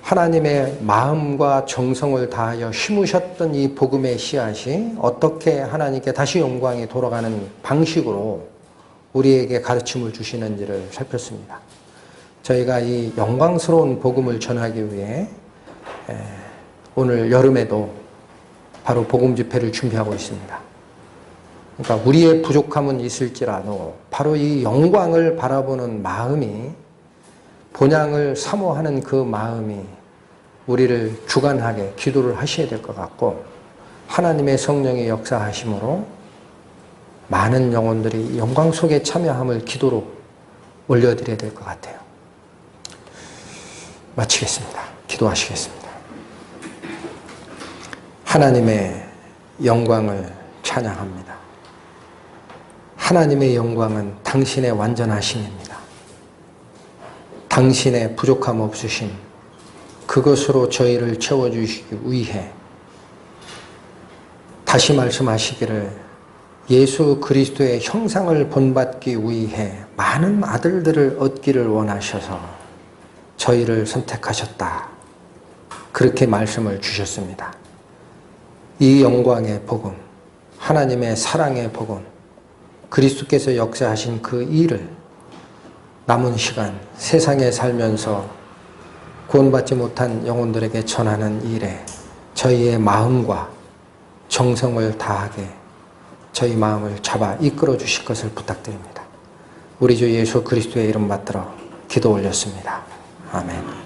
하나님의 마음과 정성을 다하여 심으셨던 이 복음의 씨앗이 어떻게 하나님께 다시 영광이 돌아가는 방식으로 우리에게 가르침을 주시는지를 살폈습니다. 저희가 이 영광스러운 복음을 전하기 위해 오늘 여름에도 바로 복음 집회를 준비하고 있습니다. 그러니까 우리의 부족함은 있을지라도 바로 이 영광을 바라보는 마음이 본향을 사모하는 그 마음이 우리를 주관하게 기도를 하셔야 될 것 같고 하나님의 성령의 역사하심으로 많은 영혼들이 영광 속에 참여함을 기도로 올려드려야 될 것 같아요. 마치겠습니다. 기도하시겠습니다. 하나님의 영광을 찬양합니다. 하나님의 영광은 당신의 완전하심입니다. 당신의 부족함 없으심, 그것으로 저희를 채워주시기 위해 다시 말씀하시기를 예수 그리스도의 형상을 본받기 위해 많은 아들들을 얻기를 원하셔서 저희를 선택하셨다. 그렇게 말씀을 주셨습니다. 이 영광의 복음, 하나님의 사랑의 복음, 그리스도께서 역사하신 그 일을 남은 시간 세상에 살면서 구원받지 못한 영혼들에게 전하는 일에 저희의 마음과 정성을 다하게 저희 마음을 잡아 이끌어 주실 것을 부탁드립니다. 우리 주 예수 그리스도의 이름 받들어 기도 올렸습니다. 아멘.